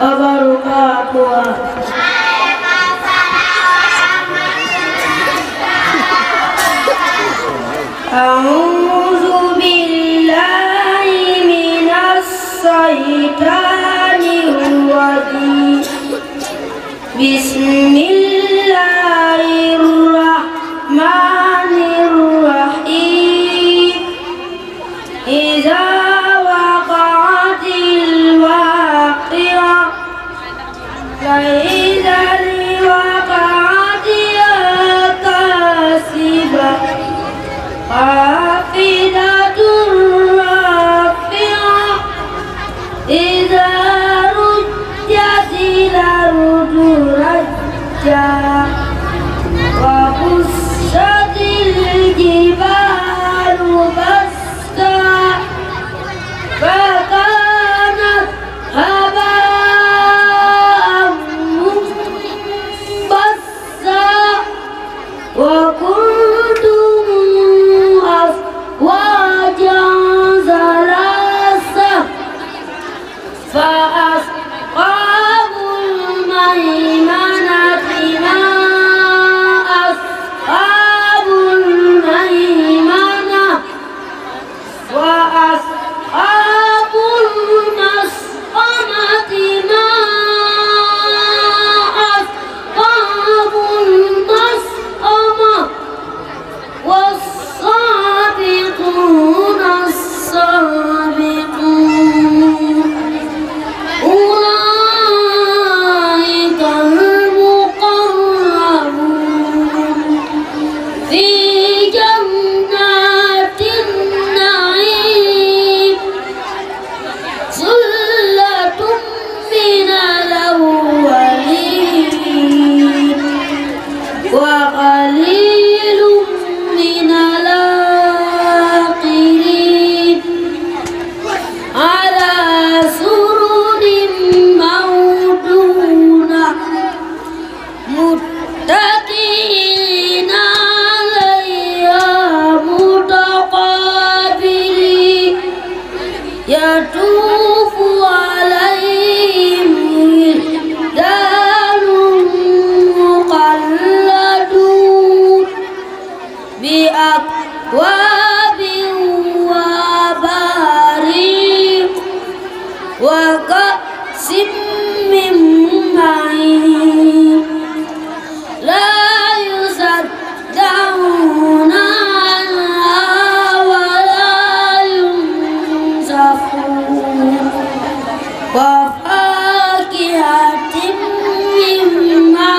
wabarakatuh. A'udzu billahi minas syaitonir rajim. Bismillahirrahmanirrahim. Idza waqa'atil waqi'ah laisa liwaqa'atiha kasibah hafidatur rafi'ah idza rujjatil ardu rajja wa bussatil jibalu basta fakanat haba'an munbassa wa kuntum afwajan zalasa fa'asqabul maimanati ma ashabul maimanah wa ashabul mas'amati ma ashabul mas'amah was-sabiquna as-sabiqun ulaikal muqarrabun fi jannatin na'im sullatun minal awwalin wa qalilun minal akhirin ala sururin mawdunah muttaqina 'alayha mutaqabilin yatufu 'alaihim wildanun muqalladun bi'akwabin wa bariq wa ka'sin min ma'in la yusaddauna anha wa la yunzafun wa fakihatin mimma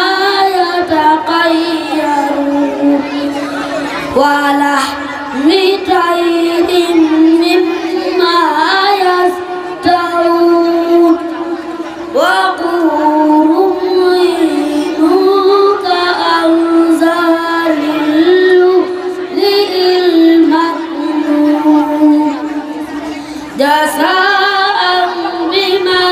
yataqayyarun wa lahmi tayrin mimma yashtahun wa qurun ka'anzalil lu'lu'il maknun jasa'an bima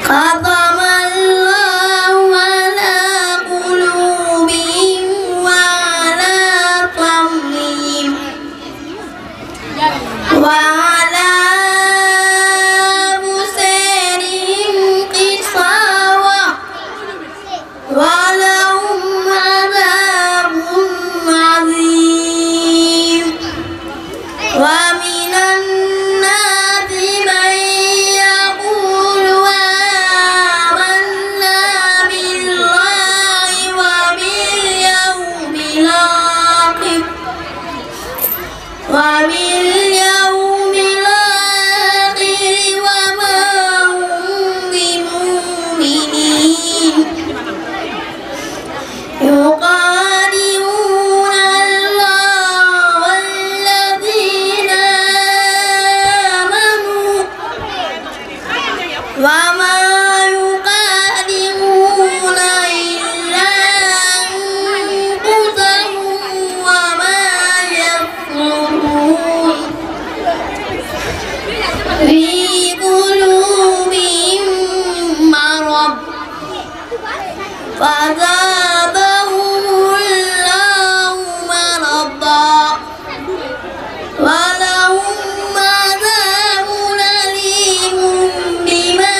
ختم الله على قلوبهم وعلى سمعهم وعلى أبصارهم غشاوة ولهم عذاب عظيم ومن الناس من يقول آمنا بالله وباليوم الآخر وما هم بمؤمنين يخادعون الله والذين آمنوا وما يخادعون إلا أنفسهم وما يشعرون في قلوبهم مرض فزادهم الله مرضا ولهم عذاب أليم بما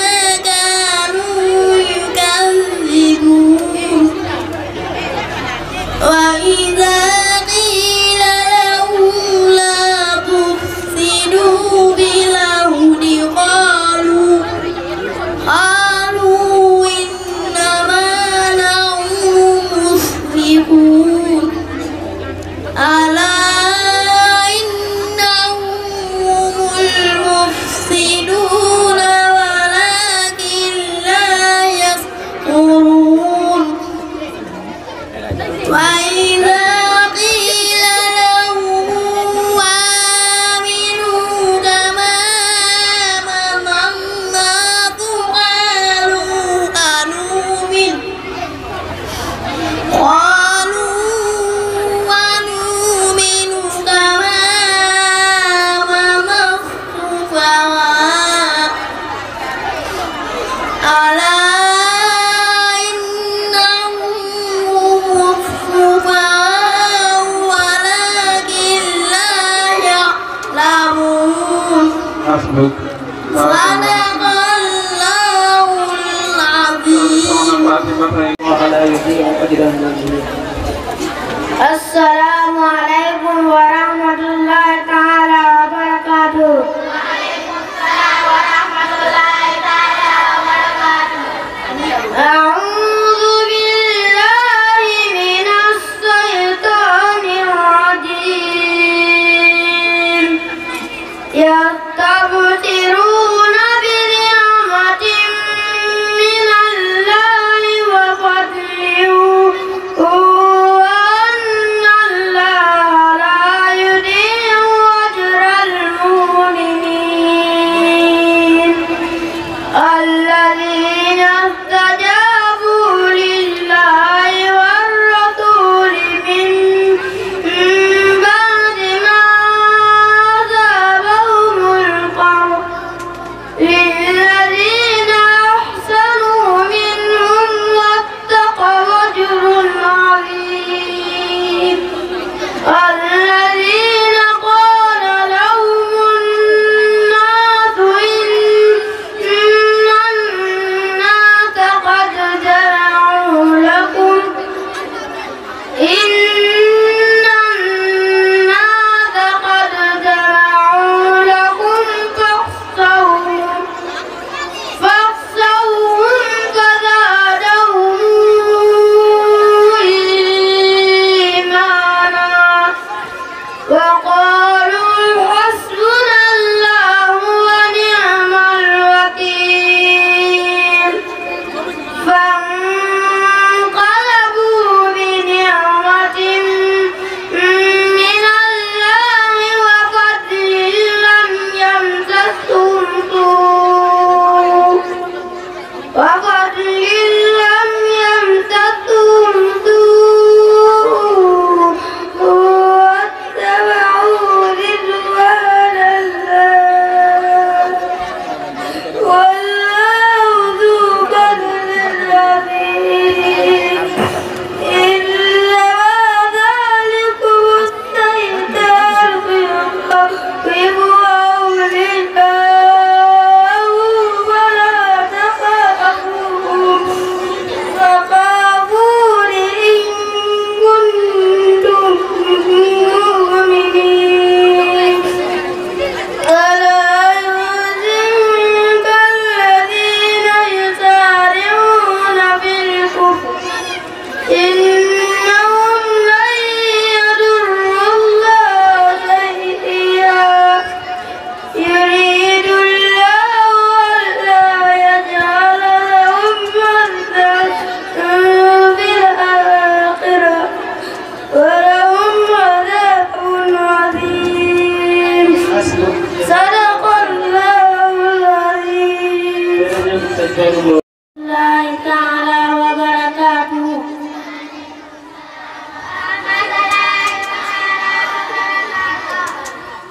الله تعالى وبركاته.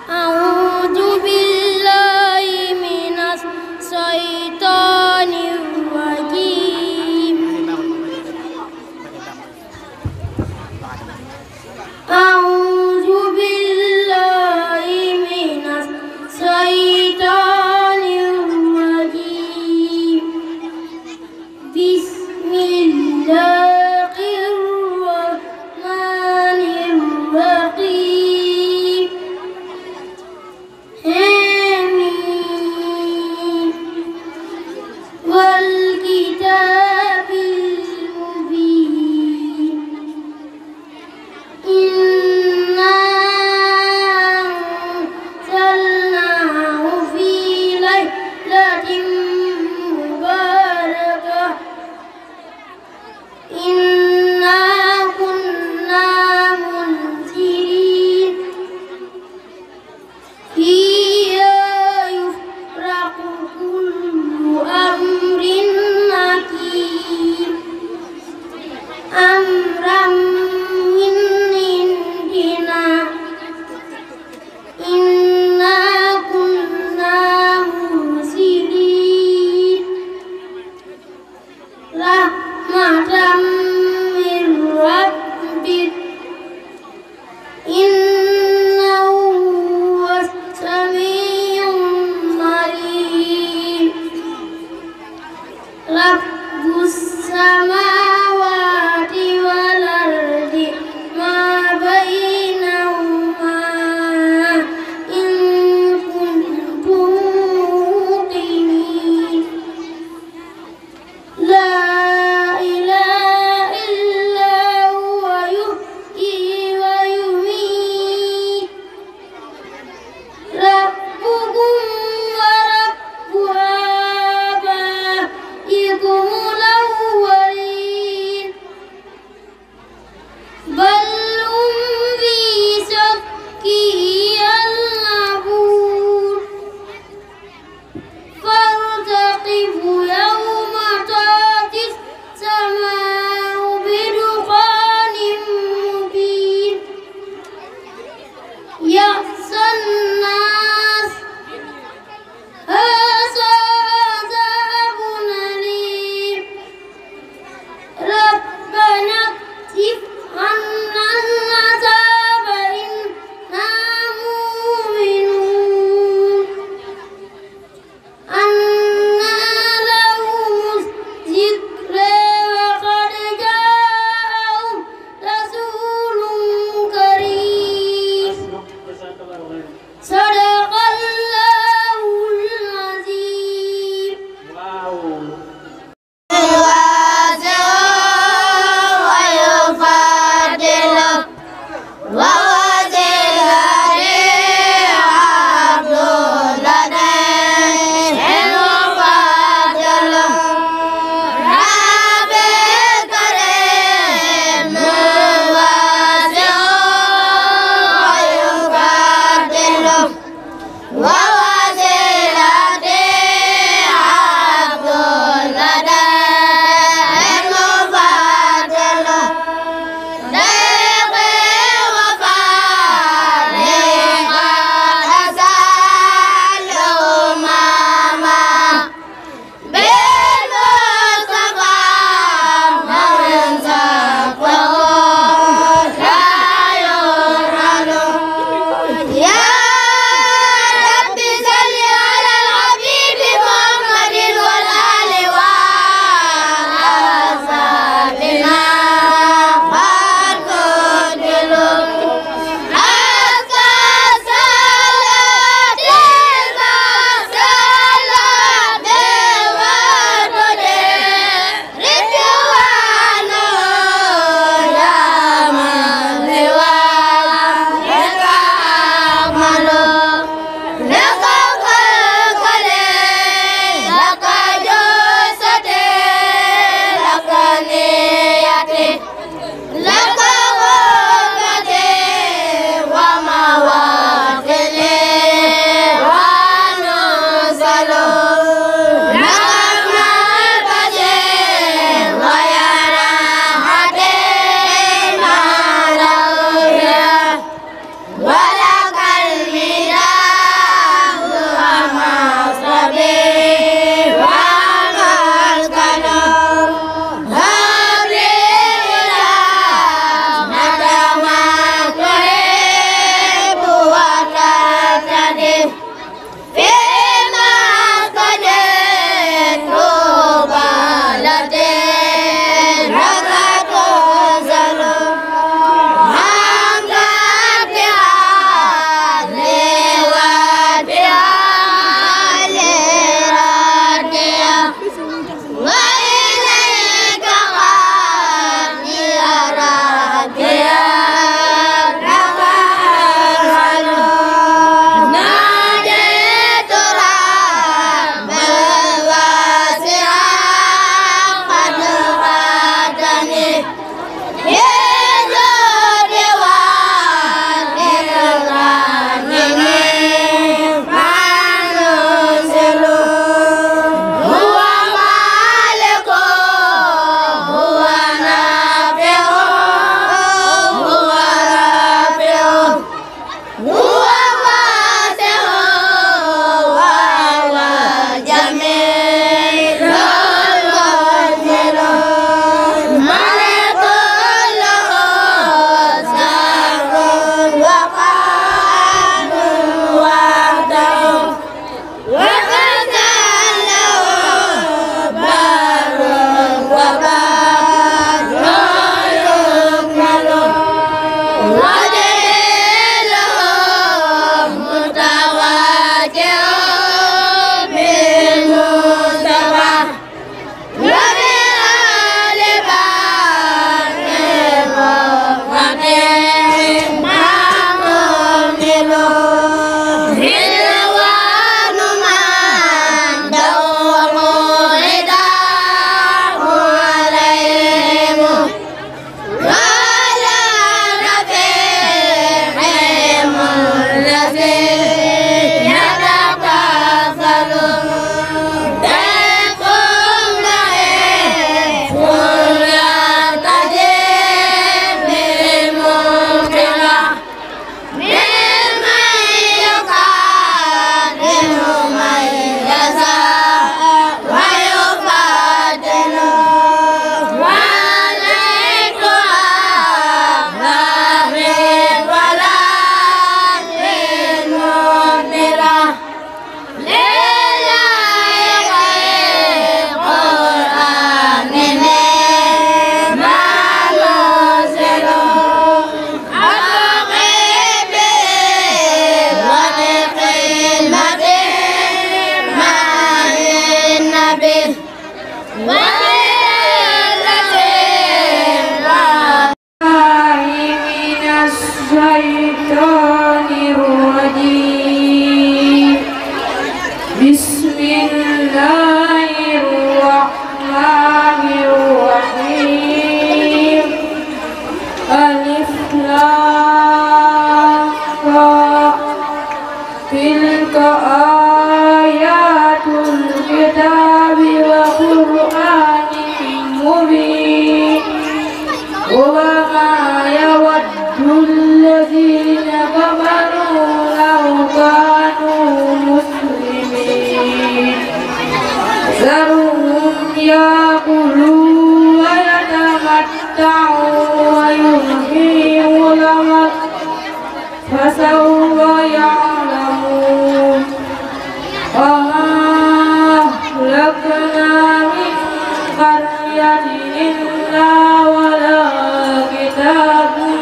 أعوذ بالله من الشيطان الرجيم. أعوذ بالله من الشيطان الرجيم. Bismillahirrahmanirrahim. Alif lam ra. Tilka ayatul kitabi wa qur'anin mubin. Wa ma yawaddu alladhina kafaru law kanu muslimin. Zarhum yaqulu wa yatamatta'u wa yulhihimul amal fasawfa ya'lamun. Wa ma ahlakna min qaryatin illa wa laha kitabun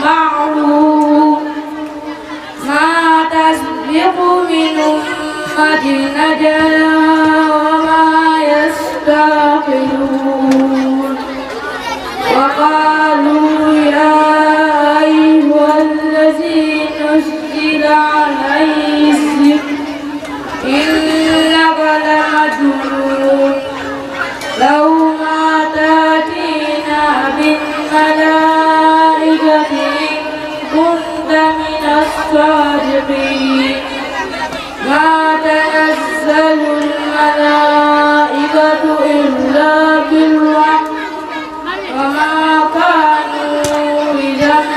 ma'lum. Ma tasbiqu min ummatin ajalaha wa ma yastakhirun. Wa qalu ya ayyuhallazi nuzila alayhi dzikr innaka lamajnun. Law ma ta'tina bil malaikati in kunta minas sadiqin. Ma tanazzalul malaikatu illa bil haqq wa ma kanu idzan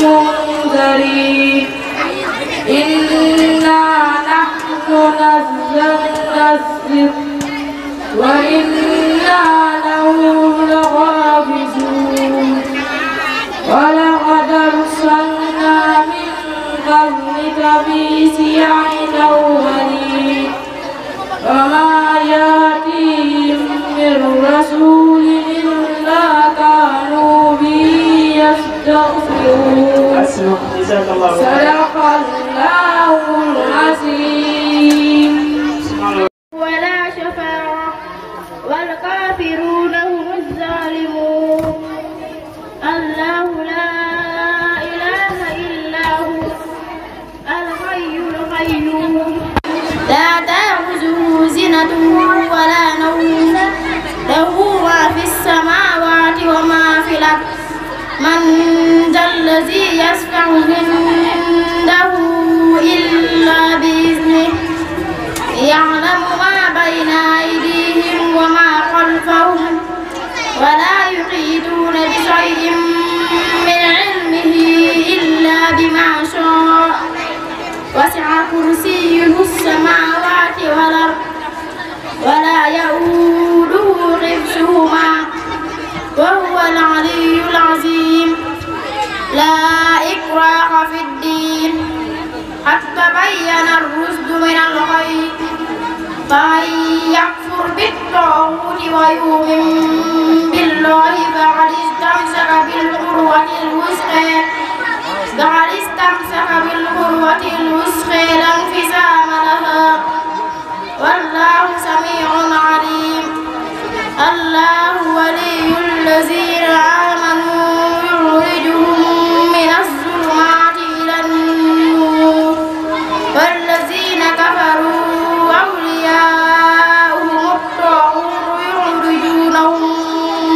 munzirin. Inna nahnu nazzalna dzikra wa inna lahu lahafizun. Wa laqad arsalna min qablika fi siya'il awwalin wa ma ya'tihim min rasulin illa kanu bihi yastaghfirun. Sadaqallahul azim. Wala shafa'a wal kafiruna humuz zalimun. Allahu la ilaha illa hu al-hayyul qayyum. La ta'khuzuhu sinatun wa la nawm. Lahu ma fis samawati wa ma fil ardh. Man dhallazi yashfa'u indahu illa bi'iznihi. Ya'lamu ma bayna aydihim wa ma khalfahum. ولا يحيطون بشيء من علمه إلا بما شاء. وسع كرسيه السماوات والأرض ولا يؤوده حفظهما وهو العلي العظيم. لا إكراه في الدين قد تبين الرشد من الغي. فمن يكفر بالطاغوت ويؤمن بالله فقد استمسك بالعروة الوثقى لا انفصام لها والله سميع عليم. الله ولي الذين آمنوا يخرجهم من الظلمات إلى النور والذين كفروا أولياؤهم الطاغوت يخرجونهم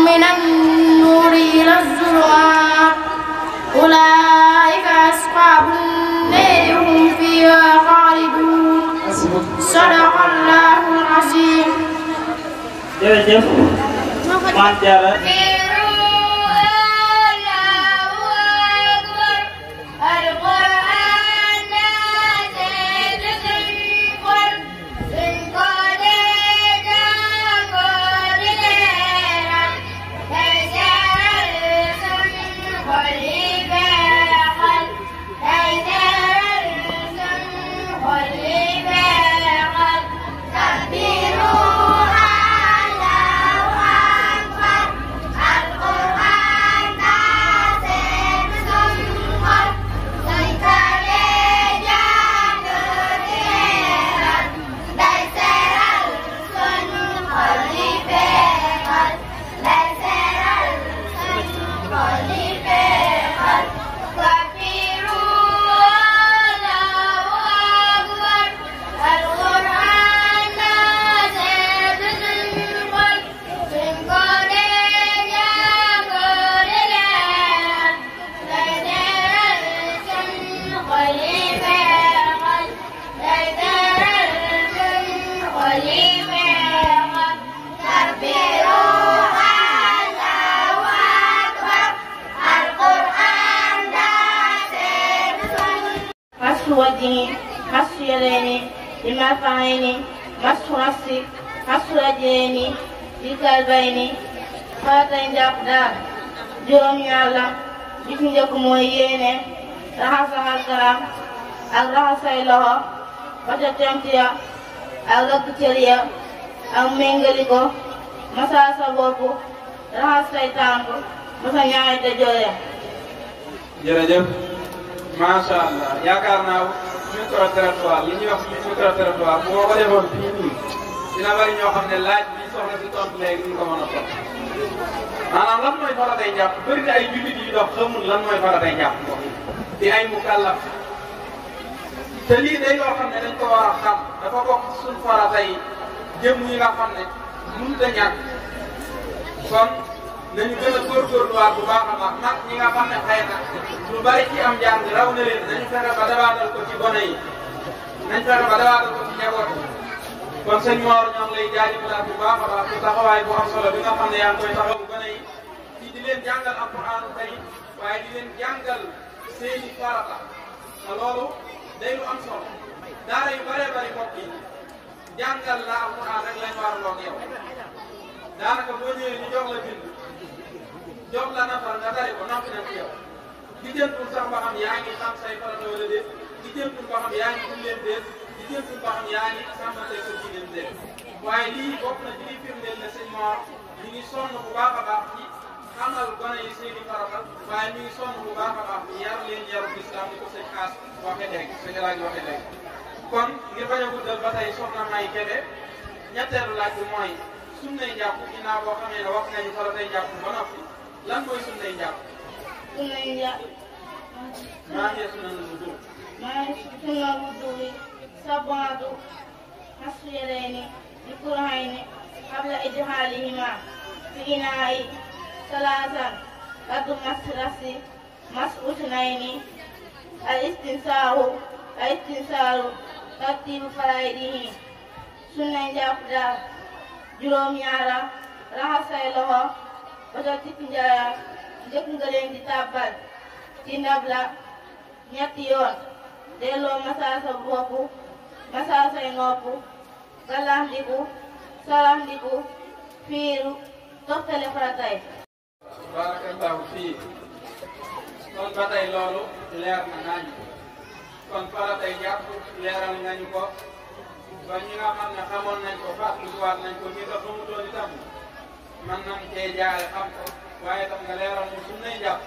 من النور إلى الظلمات أولئك أصحاب النار هم فيها خالدون. صدق الله العظيم. jërëjëf Mame Diarra. الوجه مسح اليدين بمرفعين مسح رأس مسح رجلين بالكعبين faratay njàpp daal juróom-ñaar la bi ci njëkk mooy yéene raxas sa xar kanam ak raxas say loxo ba ca tent ya ak rëgg cër ya ak méngali ko masaa sa bopp raxas say tànk ba sa ñaari ndeyjoor ya. jërëjëf macha allah yaakaar naa micro-trottoir li ñuy wax micro-trottoir bu ma ko defoon fii nii dina bari ñoo xam ne laaj bi soxla si tontu léegi duñ ko mën a tontu maanaam lan mooy faratay njàpp bëri na ay jullit yi dox xamul lan mooy faratay njàpp di ay mukallaf te lii day loo xam ne dañ ko war a xam dafa bokk ci suñ faratay jëm yi nga xam ne mënut a ñàkk kon nañu gën a góorgóorluwaat bu baax a baax mag ñi nga xam ne xëy na lu bari ci am njàng raw na leen nañu fexe ba dabaatal ko ci gone yi nañ fexe ba dabaatal ko ci njaboot yi kon sëñ Mor ñoo ngi lay jaajëfalaat bu baax a baax ci taxawaay bu am solo bi nga xam ne yaa ngi koy taxawu gone yi ci di leen jàngal alquraanu karim waaye di leen jàngal seeni farata te loolu day lu am solo daara yu bëree bëri mbokk yi jàngal la alquraan rek lañ war a loog yow daanaka boo ñëwee ñu jox la bind jox la nafar nga tari ko noppi na ci yow di jëntul sax ba xam yaa ngi xam say farata wala déet di jëntul ba xam yaa ngi julleen déet di jëntul ba xam yaa ngi sàmmante sa jigéen déet waaye lii bokk na ci liy firndeel ne sëñ Mor ñu ngi sonn bu baax a baax ci xamal gone yi seeni farata waaye ñu ngi sonn bu baax a baax yar leen yaru lislaam ni ko sëñ As waxee léegi sëñ Laaj waxee léegi kon ngir bañ a guddal ba tey soxna May Kébé ñetteelu laaj bi mooy sunnay njàpp ginnaaw boo xamee ne wax nañu faratay njàpp ba noppi lan mooy sunnay njàpp. sunnay njàpp. maa ngi sunna wudu. maa ngi sunna wudu bi sabaatu masxu yadayni bi kurhayni qabla idxaalihima fi inaa'i salaasan raddu masxi rasi masxu usnayni al istinsaaru tartiibu faraidihi sunnay njàpp daal juróom-ñaara raxas say loxo ba ca tikk njara njëkk nga leen di tàbbal ci ndab la ñetti yoon delloo masaa sa bopp masaa say nopp galaxndiku saraxndiku fiiru toftale faratay. barakallahu fii kon ba tey loolu leer na nañu kon faratay jàpp leeral nañu ko ba ñi nga xam ne xamoon nañ ko fàttalikuwaat nañ ko ñi nga xamutoon itam mën nañ cee jaare xam ko waaye tam nga leeral ñu sunnay njàpp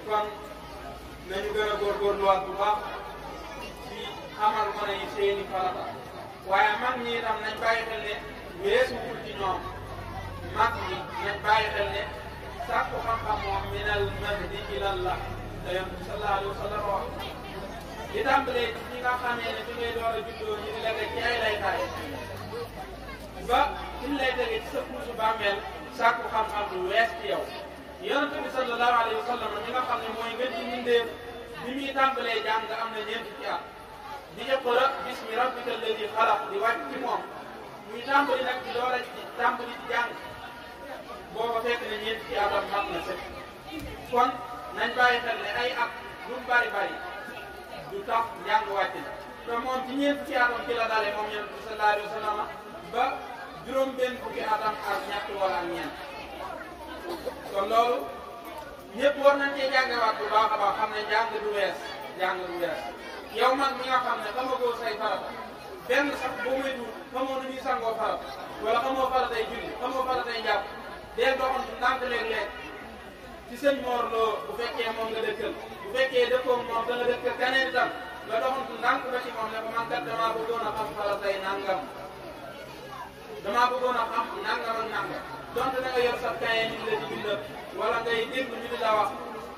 kon nañu gën a góorgóorluwaat bu baax ci xamal gone yi seeni farata waaye mag ñi itam nañ bàyyi xel ne weesuwul ci ñoom mag ñi nañ bàyyi xel ne sàkku xam-xam moom minal mahdi ilal la te yonent bi sallallahu alayhi wa sallam wax li tàmbalee ci ñi nga xamee ne fi ngay door a juddoo ñu di la teg ci ay laytaay ba fi ñu lay tegee ci sa kuusu bàmmeel sàkku xam-xam lu wees ci yow yonent bi sallallahu alayhi wa sallam ñi nga xam ne mooy ngeen ci mbindeef bi muy tàmbalee jàng am na ñeent ci at di iqra bismi rabbika alladi xalaq di wàcc ci moom muy tàmbali nag di door a tàmbali di jàng booba fekk na ñeent ci atam mat na sëkk kon nañ bàyyi xel ne ay at lu mu bari bari du tax njàng wàcc na te moom ci ñeent ci atam ci la dalee moom yonent bi sallallahu alayhi wa sallam ba juróom-benn fukki atam ak ñett wala ak ñeent kon loolu ñëpp war nañ cee jàngewaat bu baax a baax xam ne njàng du wees yow man mi nga xam ne xamagoo say farata benn sax boo moytuwul xamoo nu ñuy sangoo farata wala xamoo faratay julli xamoo faratay njàpp dee doxantu ndànk léeg-léeg ci sëñ Mor Lo bu fekkee moom nga dëkkal bu fekkee dëkkoom moom da nga dëkkal keneen itam nga doxantu ndànk ba ci moom ne ko man kat damaa bëggoon a xam faratay nangam damaa bëggoon a xam nangam ak nangam donte da nga yor sa kaye ñu di la di bindal wala ngay dégg ñu di la wax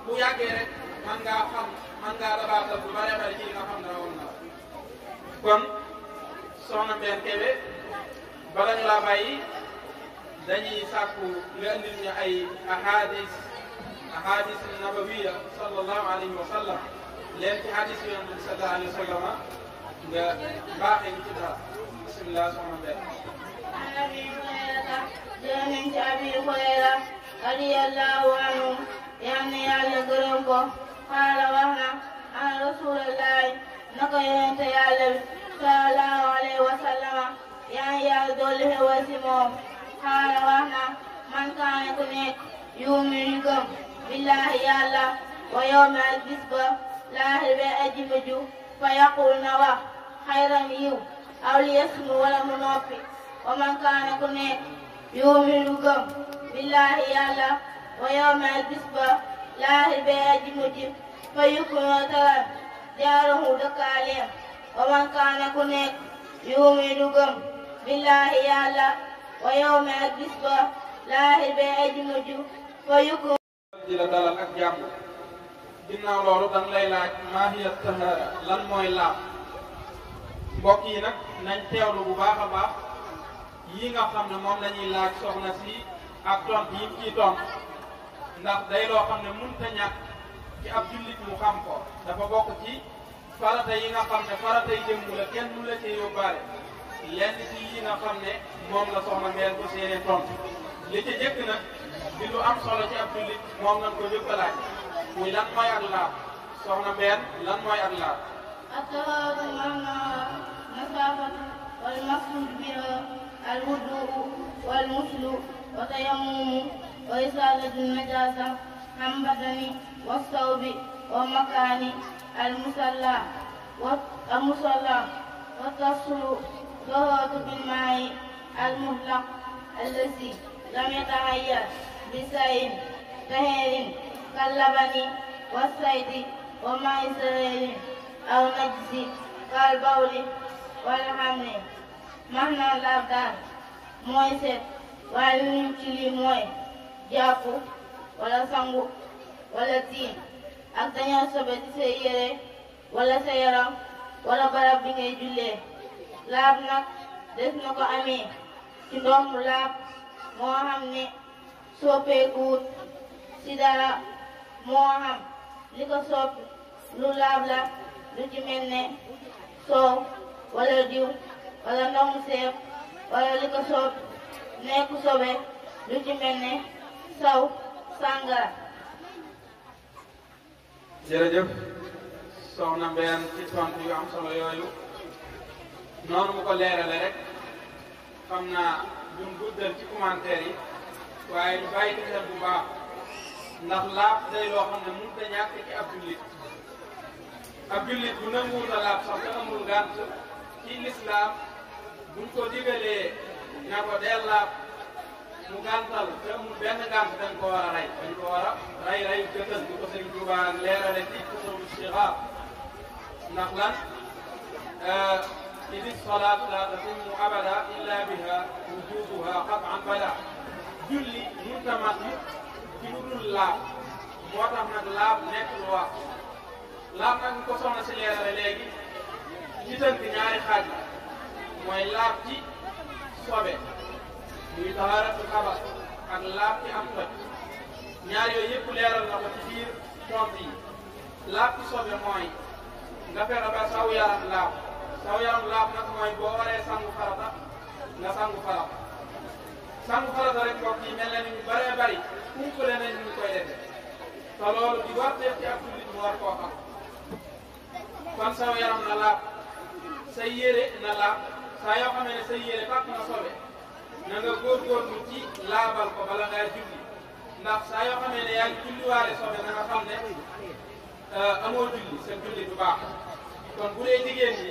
bu yàggee rek man ngaa xam man ngaa dabaatal bu bare bare ci li nga xam ne rawoon na kon soxna Mbène Kébé bala ñu laa bàyyi dañuy sàkku nga indil ñu ay ahadis nabawiya sallallahu alayhi wa sallam leen ci hadis yi yonent bi sallallahu alayhi wa sallam nga baaxee ñu ci dara bismillah soxna Mbène. Abi Hurayra jënañ ci Abi Hurayra radiyallahu anhu yal na Yàlla gërëm ko qaala wax na ana rasulullahi naka yonente yàlla bi sallallahu alayhi wa sallama yaa ngi yàlla dolli xewal si moom xaala wax na man kaane ku nekk yuuminu gëm billahi yàlla wa yawmi ak bis ba laaxir be aji mujj fa yaqul na wax xayran yiw aw li yasmu wala mu noppi wa man kaane ku nekk yuuminu gëm billahi yàlla wa yawmi ak bis ba laaxir be aji mujj fa yukkunoo taral jaarahu dëkkaaleem wa man kaane ku nekk yuuminu gëm billahi yàlla wa yawmi ak bis ba laaxir be aji mujj fa yukkunoo di la dalal ak jàmm ginnaaw loolu dañ lay laaj maa hiya tahaara lan mooy laab mbokk yi nag nañ teewlu bu baax a baax yi nga xam ne moom lañuy laaj soxna si ak tont yi ciy tont ndax day loo xam ne mënta ñàkk ci ab jullit mu xam ko dafa bokk ci farata yi nga xam ne faratay jëmm la kenn mu la cee yóbbaale lenn ci yi nga xam ne moom la soxna Mbène ko seenee tont li ci jëkk nag di lu am solo ci ab jullit moom nañ ko jëkk a laaj muy lan mooy ak laab soxna Mbène lan mooy ak laab الطهارة معناها مسافة والمقصود بها الوضوء والغسل وتيمم وإزالة النجاسة عن بدن والثوب ومكان المصلى وتصل طهارة بالماء المطلق الذي لم يتغير بشيء طاهر كاللبن والزيت وماء سائل أو نجس كالبول والحمل maanaam laab daal mooy seet waaye lu ñu ci lii mooy jàpp wala sangu wala tiim ak dañoo sobe ci sa yére wala sa yaram wala barab bi ngay jullee laab nag des na ko amee ci ndox mu laab moo xam ne soppeekuwut ci dara moo xam li ko soppi lu laab la lu ci mel ne soow wala diw wala ndox mu seeb wala li ko soob nekk sobe lu ci mel ne saw sàngara. jërëjëf soxna Mbène ci tontu yu am solo yooyu noonu mu ko leerale rek xam naa duñ guddal ci commentaire yi waaye ñu bàyyi ko xel bu baax ndax laab day loo xam ne mënut a ñàkk ci ab jullit bu nanguwul a laab sax te amul gànt ci lislaam buñ ko digalee na ko deel laab mu gàntal te amul benn gànt dañ ko war a rey dañ ko war a rey reyu jëkkës bi ko Sëriñ Tuubaa leerale ci kutubu sixaar ndax lan idi salaat la tatimmu abada illa biha wujubuha qat'an bada julli mënta mat ci lu dul laab moo tax nag laab nekk lu wax laab nag ñu ko soxna si leerale léegi ci tënk ñaari xaaj la mooy laab ci sobe muy taharatu xabas ak laab ci am toj ñaar yooyu yëpp leeral na ko ci biir tont yi laab ci sobe mooy nga fexe ba saw yaram laab nag mooy boo waree sangu farata nga sangu farata rek mbokk yi mel na ni ñu bëree bëri kumpale nañ ñu koy defee te loolu di war def ci ab jullit mu war koo xam kon saw yaram na laab say yére na laab saa yoo xamee ne say yére tàkk na sobe na nga góorgóorlu ci laabal ko bala ngaa julli ndax saa yoo xamee ne yaa ngi julliwaale sobe na nga xam ne amoo julli sa julli du baax kon bu dee jigéen ñi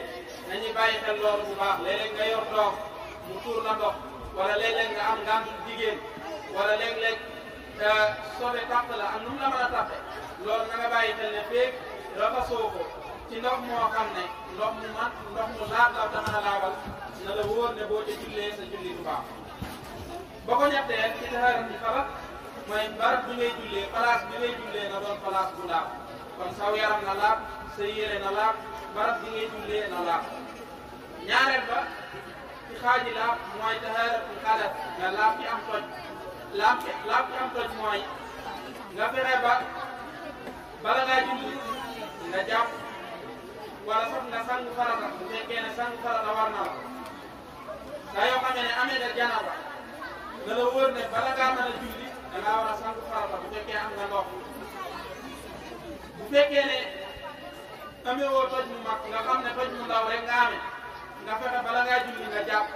nañuy bàyyi xel loolu bu baax léeg-léeg nga yor doom mu tuur la ndox wala léeg-léeg nga am ngàntul jigéen wala léeg-léeg sobe tàkk la am nu mu la mën a tàppe loolu na nga bàyyi xel ne feeg raxasoo ko ci ndox moo xam ne ndox mu laab la te mën a laabal na la wóor ne boo ca jullee sa julli du baax ba ko ñetteel ci taxaram ci xabat mooy barab bi ngay jullee place bi ngay jullee na doon place bu laab kon saw yaram na laab sa yére na laab barab bi ngay jullee na laab ñaareel ba ci xaaji laab mooy taxaram ci xadat nga laab ci am toj laab ci am toj mooy nga fexe ba bala ngaa julli nga jàpp wala sax nga sangu farata bu fekkee ne sangu farata war na la saa yoo xamee ne amee nga janaba na la wóor ne bala ngaa mën a julli da ngaa war a sangu farata bu fekkee am nga ndox bu fekkee ne amee woo toj mu mag nga xam ne toj mu ndaw rek nga amee nga fexe bala ngaa julli nga jàpp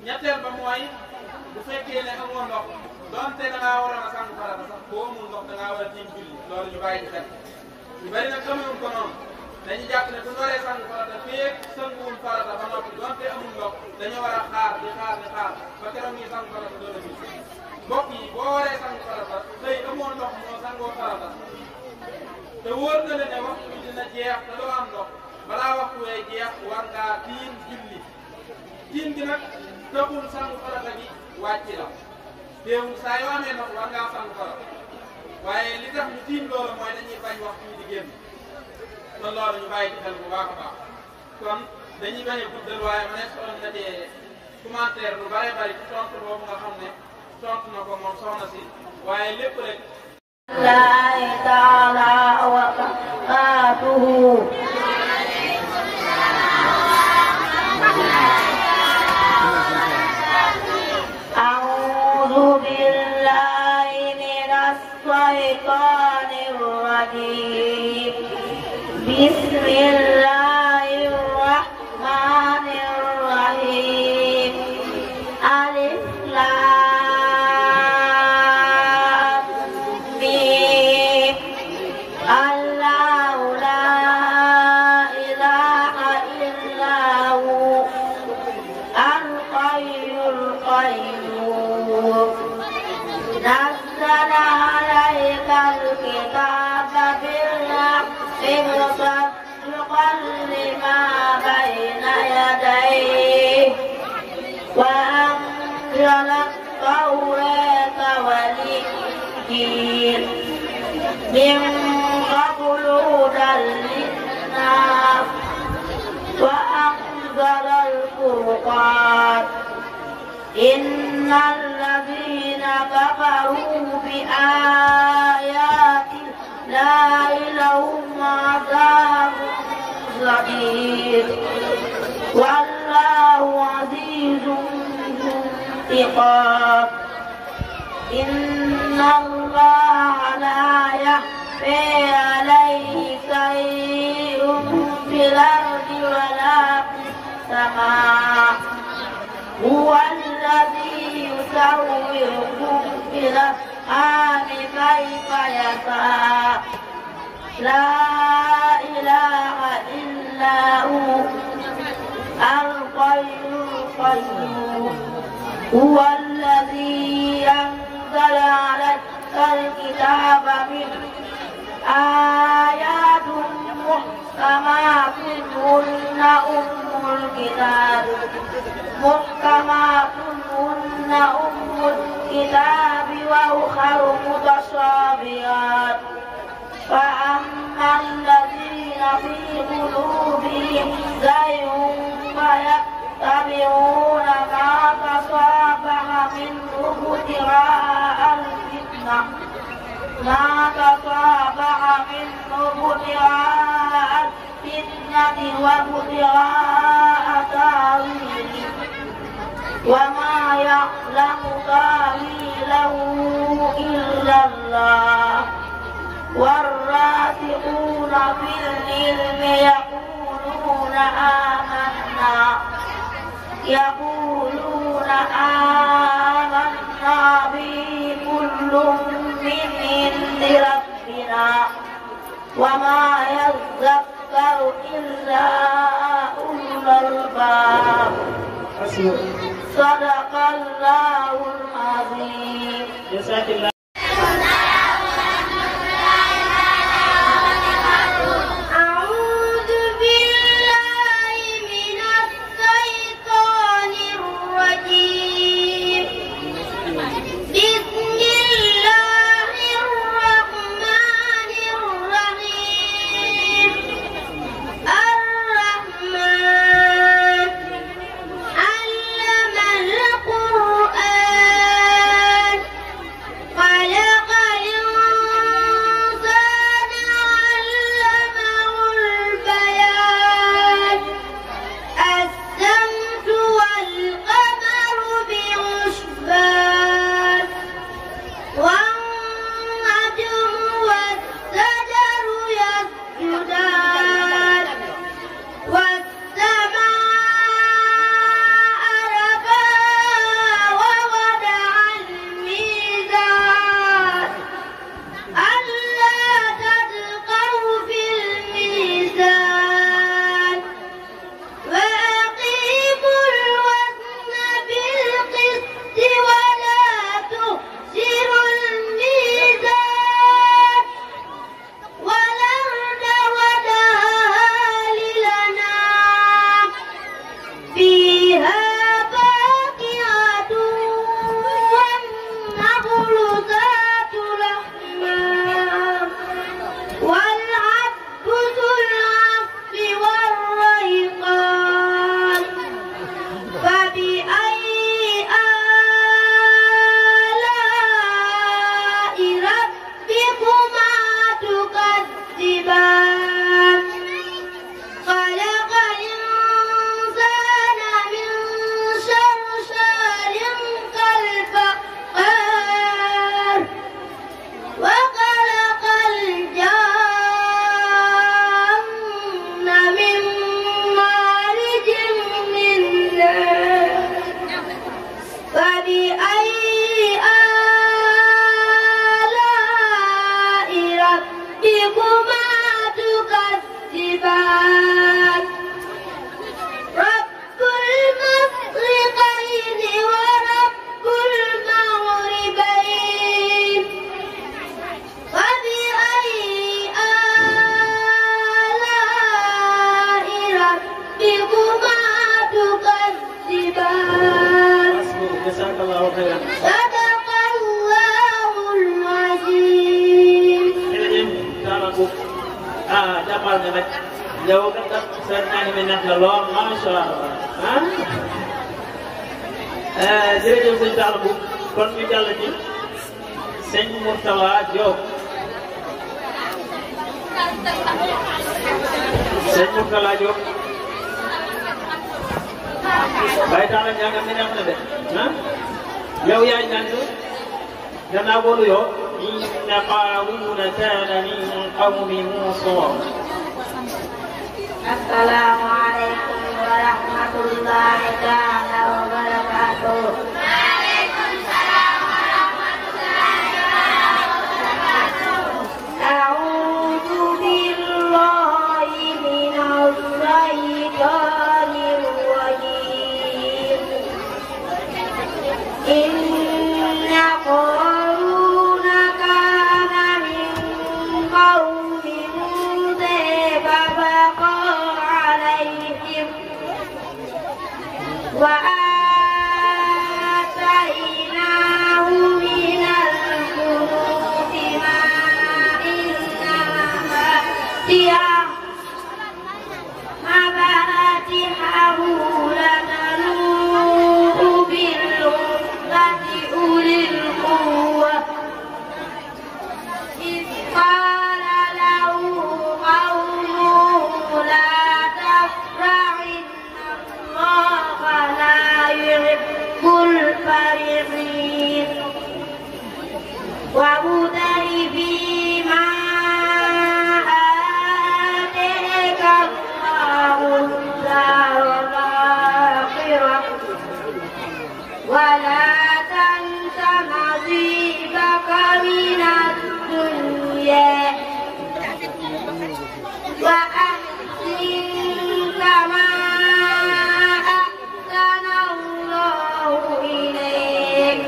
ñetteel ba mooy bu fekkee ne amoo ndox donte da ngaa waroon a sangu farata sax boo amul ndox da ngaa war a tiim julli loolu ñu bàyyi ci xel ñu bari nag xamewuñ ko noonu dañuy jàpp ne bu ñu waree sangu farata feek sanguwul farata ba noppi donte amul ndox dañoo war a xaar di xaar ba keroog ñuy sangu farata doon a gis mbokk yi boo waree sangu farata xëy amoo ndox moo sangoo farata te wóor na la ne waxtu bi dina jeex te doo am ndox balaa waxtu wee jeex war ngaa tiim julli tiim gi nag tëbul sangu farata gi wàcc la teewul saa yoo amee ndox war ngaa sangu farata waaye li tax ñu tiim loolu mooy dañuy bañ waxtu wi di génn kon loolu ñu bàyyi ci xel bu baax a baax kon dañuy bañ a guddal waaye ma ne soxna na dee commentaire lu bare bari ci tontu boobu nga xam ne tontu na ko moom soxna si waaye lépp rek الله تعالى وبركاته أعوذ بالله من الشيطان الرجيم بسم الله الرحمن الرحيم ألف نزل عليك الكتاب بالحق مصدقا لما بين يديه وأنزل التوراة والإنجيل من قبل هدى للناس وأنزل الفرقان إن الذين كفروا بآيات الله لهم عذاب شديد والله عزيز ذو انتقام إن الله لا يخفى عليه شيء في الأرض ولا في السماء هو الذي يصوركم في الأرحام كيف يشاء لا إله إلا هو الحي القيوم هو الذي أنزل عليك الكتاب منه آيات محكمات هن أم الكتاب وأخر متشابهات فأما الذين في قلوبهم زيغ فيتبعون ما تصابه منه ابتغاء الفتنة وابتغاء تأويله وما يعلم تأويله إلا الله والراسخون في العلم يقولون آمنا به كل من عند ربنا وما يذكر إلا أولو الألباب صدق الله العظيم. جزاك الله. علم القرآن jazakallahu khairan. Sadaqallahul azim. jërëjëf Talla Mboup jàppal nga nag yow kat sa ñaan mi neex la lool macha allah jërëjëf sëñ Talla Mboup kon ñu jàll ci sëñ Mourtala Diop. sëñ Mourtala Diop Baye Talla njàngam mi neex na de yow yaay jàng gannaaw boolu yoo inna Qaaruuna kaana min qawmi Muusaa. Assalaamu aleykum wa rahmatullaahi taala wa barakaatuh. Waaleykum salaam wa rahmatullaahi wa barakaatuh. A'uuzu billaahi minash shaytaanir rajiim. Inna Qaaruuna kaana min qawmi Muusaa fabaghaa alayhim wa aataynaahu minal kunuuzi maa inna mafaatihahu latanuu'u bil-'usbati ulil quwwah إذ قال له قومه لا تفرح إن الله لا يحب الفرحين وابتغ فيما آتاك الله الدار الآخرة ولا تنس نصيبك من الدنيا وأحسن كما أحسن الله إليك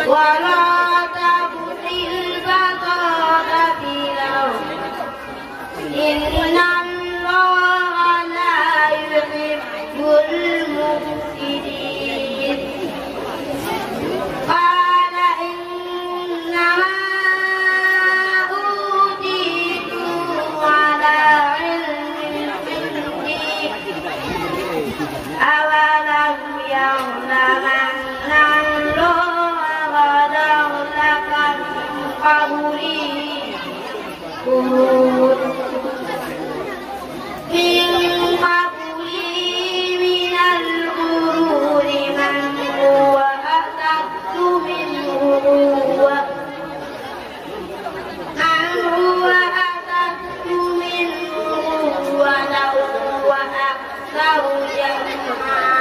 ولا تبغ الفساد في الأرض إن الله لا يحب المفسدين قال إنما أوتيته على علم عندي أولم يعلم أن الله قد أهلك من قبله من القرون من هو أشد منه قوة وأكثر جمعا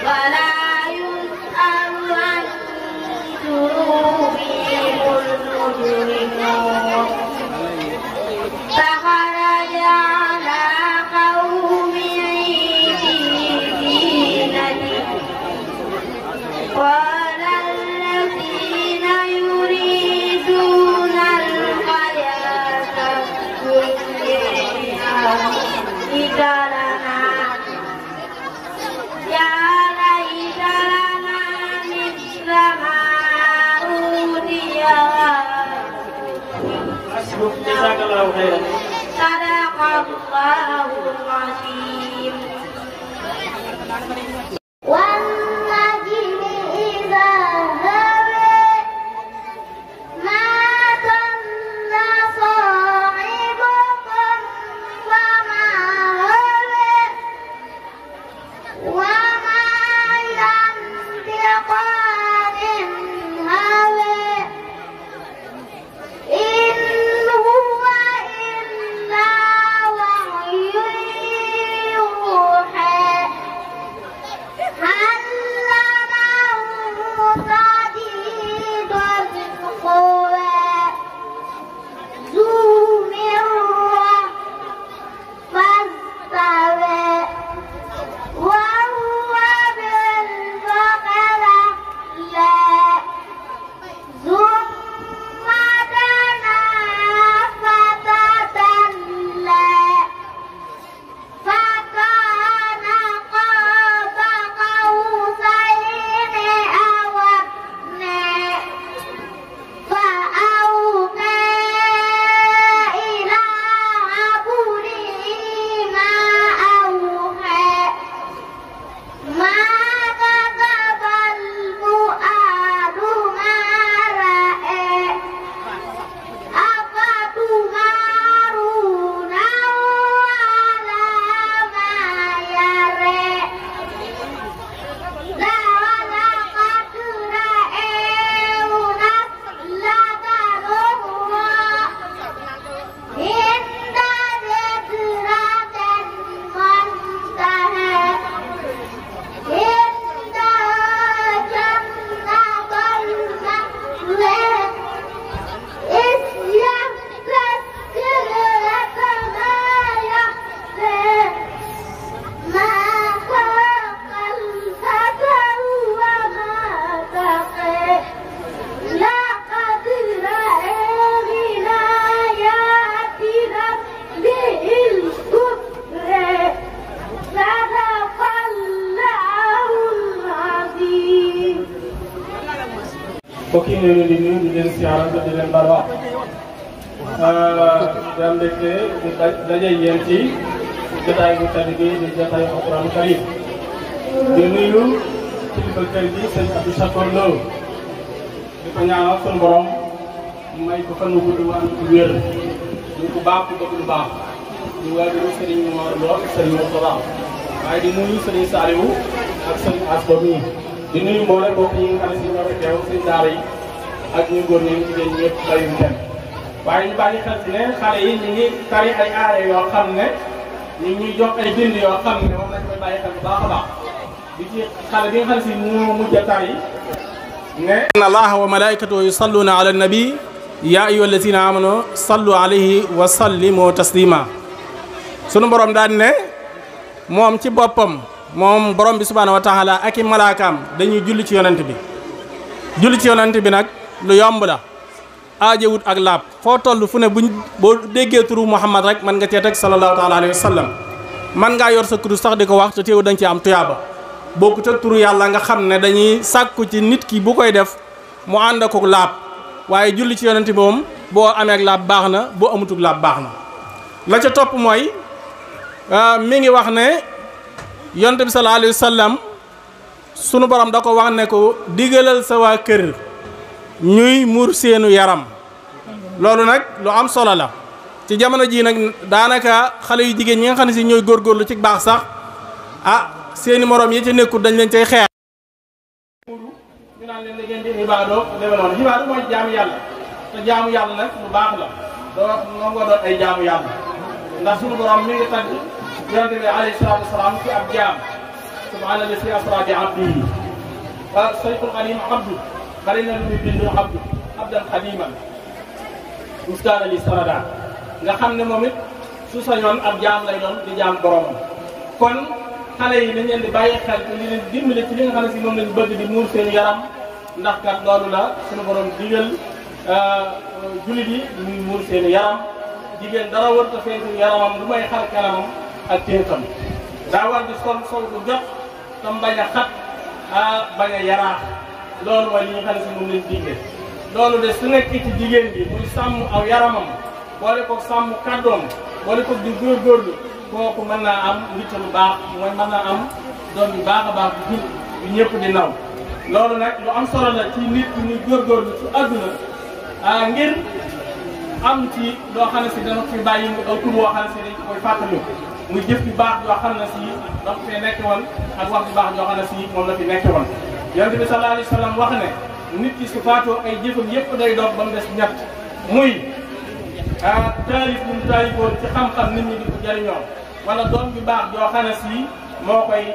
ولا يسأل عن ذنوبهم المجرمون فخرج على قومه في زينته قال الذين يريدون الحياة الدنيا ليت لنا يا ليت لنا مثل ما أوتي jazakallahu khairan. صدق الله العظيم. والنجم إذا هوى ما ضل صاحبكم وما غوى وما ينطق عن الهوى إن هو إلا وحي يوحى mbokk yi ñu leen di nuyu di leen siyaara di leen baal wax di am mbégte di daje yéen ci jotaay bu tedd gi di jotaay Alxuraan Karim di nuyu kilifa kër gi sëñ Abdou Sakor Lo di ko ñaanal sunu borom may ko fan wu gudd mu ànd ak wér ñu ko baax ku bëgg lu baax di waajuru Serigne Mor Lo ak Serigne Mourtada waaye di nuyu Serigne Saliou ak Serigne Asba mi di nuyu mboolem mbokk yi nga xam ne si ñoo fi teew si daara yi ak ñu góor ñi jigéen ñi ñëpp bàyyi ñu dem waaye ñu bàyyi xel ci ne xale yi ñu ngi tari ay aaya yoo xam ne ñu ngi ñuy jox ay bind yoo xam ne moom lañ koy bàyyi xel bu baax a baax di ci xale bi nga xam ne si mu mujj a tari ne inna allaha wa malaikatahu yusalluna ala nabi ya ayyuha allazina amanu sallu alayhi wa sallimu taslima sunu borom daan ne moom ci boppam moom borom bi subhaanahu wa taala ak i malaakaam dañuy julli ci yonent bi julli ci yonent bi nag lu yomb la aajewut ak laab foo toll fu ne buñ boo déggee turu Muhammad rek mën nga cee teg sallallahu taala alayhi wa sallam man ngaa yor sa kurus sax di ko wax te teewu dañ ci am tuyaaba bokkut ak turu yàlla nga xam ne dañuy sàkku ci nit ki bu koy def mu ànd ak laab waaye julli ci yonent bi moom boo amee ak laab baax na boo amutuk laab baax na la ca topp mooy mi ngi wax ne yonent bi sallallahu alayhi wa sallam sunu borom da ko wax ne ko digalal sa waa kër ñuy muur seenu yaram loolu nag lu am solo la ci jamono jii nag daanaka xale yu jigéen ñi nga xam ne si ñooy góorgóorlu ci baax sax seeni morom yi ca nekkul dañ leen cay xeex ñu naan leen ngeen di ibaadoo deme noonu ibaadu mooy jaamu yàlla te jaamu yàlla nag lu baax la doo nangoo doon ay jaamu yàlla ndax sunu borom mi ngi tagg yonent bi alayhi salaatu wasalaam ci ab jaam subhaana llazi asraa bi abdihi sayxul xadim abdu bari na lu muy bind abdu abdan xadiman muskaana li sarada nga xam ne moom it su sañoon ab jaam lay doon di jaam boromam kon xale yi dañ leen di bàyyi xel te li leen dimbale ci li nga xam ne si moom lañ bëgg di muur seen yaram ndax kat loolu la suñu borom digal jullit yi muy muur seen yaram jigéen dara war a feeñ yaramam lu may xar kanamam ak ténkam daa war di sol bu jot tam bañ a xat bañ a yaraax loolu mooy li nga xam ne si moom lañ digle loolu de su nekk ci jigéen bi muy sàmm aw yaramam boole ko sàmm kàddoom boole ko di góorgóorlu kooku mën naa am nit lu baax mooy mën naa am doom yu baax a baax bu jub yu ñëpp di naw loolu nag lu am solo la ci nit ñi ñuy góorgóorlu ci àdduna ngir am ci loo xam ne si dana fi bàyyi mu aw tur woo xam ne si dañ koy fàttali muy jëf yu baax yoo xam ne si dafa fee nekk woon ak wax yu baax yoo xam ne si moom la fi nekk woon yonent bi sallallahu alayhi wa sallam wax ne nit ki su faatoo ay jëfam yëpp day doog ba mu des ñett muy taalif bu mu taalifoon ci xam-xam nit ñi di ko jëriñoo wala doom bi baax yoo xam ne si moo koy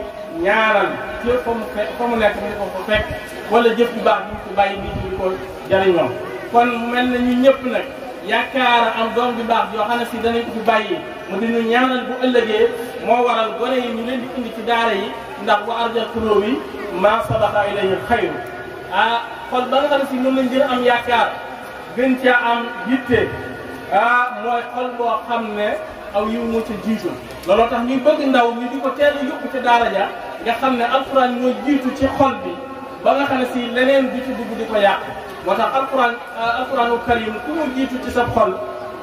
ñaaral ci fa mu nekk mu di ko fa fekk wala jëf yu baax bi mu ko bàyyi nit ñi di ko jëriñoo kon mel na ñu ñëpp nag yaakaar am doom bi baax yoo xam ne si danañ ko fi bàyyi mu di ñu ñaanal bu ëllëgee moo waral gone yi ñu leen di indi ci daara yi ndax wa arja kuróo yi ma sabaqa ilayhi xayru xol ba nga xam ne si moom lañ gën a am yaakaar gën caa am yitte mooy xol boo xam ne aw yiw moo ca jiitu looloo tax ñuy bëgg ndaw ñu di ko teel a yóbbu ca daara ja nga xam ne alxuraan mooy jiitu ci xol bi ba nga xam ne si leneen di ci dugg di ko yàq moo tax alxuraanu karim ku mu jiitu ci sa xol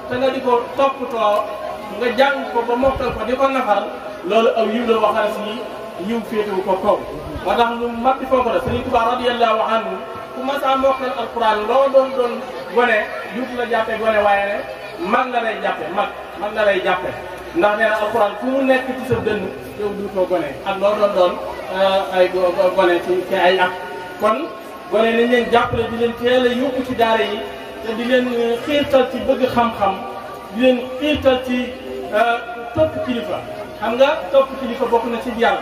te nga di ko toppatoo nga jàng ko ba mokkal ko di ko nafar loolu aw yiw la wax na si yiw féetewu ko kaw moo tax lu mat di foofu la Sëriñ Tuubaa radiyallahu anhu ku ma saa mokkal alxuraan loo doon gone yuutu la jàppe gone waaye ne mag nga lay jàppe mag nga lay jàppe ndax nee na alxuraan fu mu nekk ci sa dënn yow duutoo gone ak loo doon ay gone ci ay at kon gone nañ leen jàppale di leen teel a yóbbu ci daara yi te di leen xiirtal ci bëgg xam-xam di leen xiirtal ci topp kilifa xam nga topp kilifa bokk na ci yar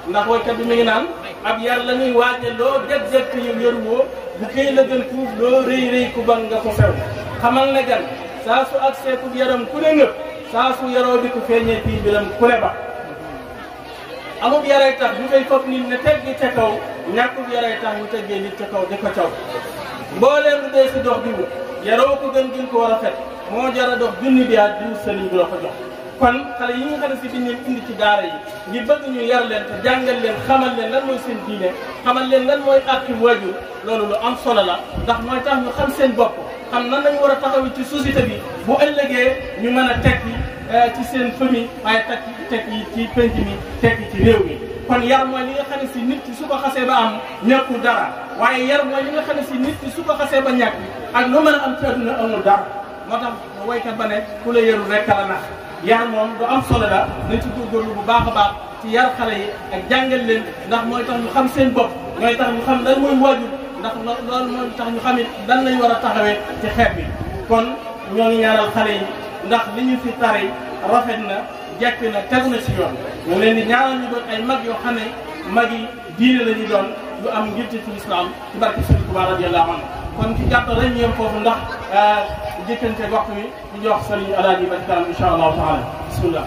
ndax woykat bi mi ngi naan ab yar la ñuy waaje loo jeg-jeg te yow yaru woo bu këy la gën fuuf loo rëy ku ban nga ko sew xamal ne gan saa su ak seeku yaram ku ne ngëp saa su yaroo di ko feeñee tii biram ku ne ba amub yaray tax ñu koy foog nit ne teggi ca kaw ñàkkub yaray tax ñu teggee nit ca kaw di ko caw mbooleem lu dee si dox di wut yaroo ko gën ko war a fet moo jara dox junni bi at diw sëriñ bi la ko jox kon xale yi nga xam ne si biñ leen indi ci daara yi ngir bëgg ñu yar leen te jàngal leen xamal leen lan mooy seen diine xamal leen lan mooy àqi waajur loolu lu am solo la ndax mooy tax ñu xam seen bopp xam nan lañu war a taxawi ci société bi bu ëllëgee ñu mën a tekki ci seen famille waaye tekki ci penc mi tekki ci réew mi kon yar mooy li nga xam ne si nit ki su ko xasee ba am ñàkkul dara waaye yar mooy li nga xam ne si nit ki su ko xasee ba ñàkk ak lu mën a am ci àdduna amul dara moo tax woykat ba ne ku la yarul rek la nax yar moom du am solo la nañ ci góorgóorlu bu baax a baax ci yar xale yi ak jàngal leen ndax mooy tax ñu xam seen bopp mooy tax ñu xam lan mooy waajur ndax loolu mooy tax ñu xam it lan lañ war a taxawee ci xeet bi kon ñoo ngi ñaanal xale yi ndax li ñu fi tari rafet na jekk na tegu na ci yoon ñu leen di ñaanal ñu doon ay mag yoo xam ne mag yi diine la ñu doon lu am ngir ci islam ci barke Sëriñ Tuubaa radiyallaahu anhu kon ci gàttal rek ñu yem foofu ndax jëkkante waxtu wi ñu jox Sëriñ Alaaji ba ci kanam insha allahu taala bismillah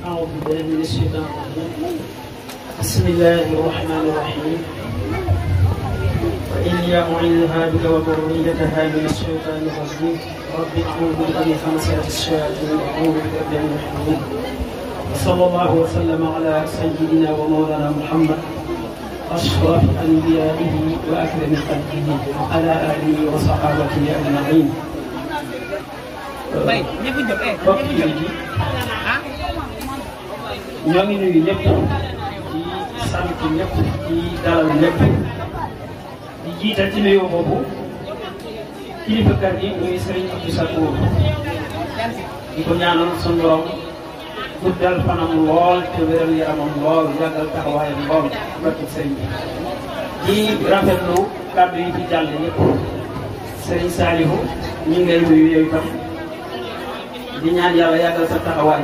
أعوذ بالله من الشيطان الرجيم بسم الله الرحمن الرحيم وإني أعيذها بك وذريتها من الشيطان الرجيم رب أعوذ بك من همزات الشياطين وأعوذ بك رب أن يحضرون وصلى الله وسلم على سيدنا ومولانا محمد أشرف أنبيائه وأكرم خلقه وعلى آله وصحابته أجمعين. ñoo ngi nuyu ñëpp di sant ñëpp di dalal ñëpp di jiital ci nuyoo boobu kilifa kër gi muy Serigne Abdou Sakkour di ko ñaanal suñu borom guddal fanam lool te wéral yaramam lool yàggal taxawaayam lool barke Serigne bi di rafetlu kàddu yi fi jàll yëpp Serigne Saliou ñu ngi lay nuyu yow itam di ñaan yàlla yàggal sa taxawaay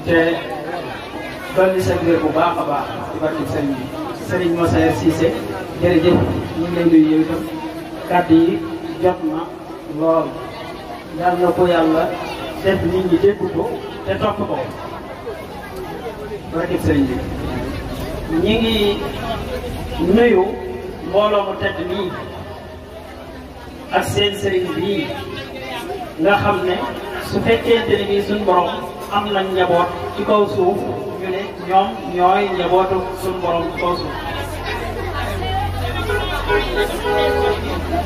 te dolli sa biir bu baax a baax ci barke Serigne bi Serigne Massaer Cissé jërëjëf ñu ngi lay nuyu yow itam kàddu yi jot na lool yal na ko yàlla def nit ñi dégg ko te topp ko barke Serigne bi ñi ngi nuyu mbooloo mu tedd nii ak seen Serigne bii nga xam ne su fekkente ne bii suñ borom am nañ njaboot ci kaw suuf ñu ne ñoom ñooy njabootu suñu borom ci kaw suuf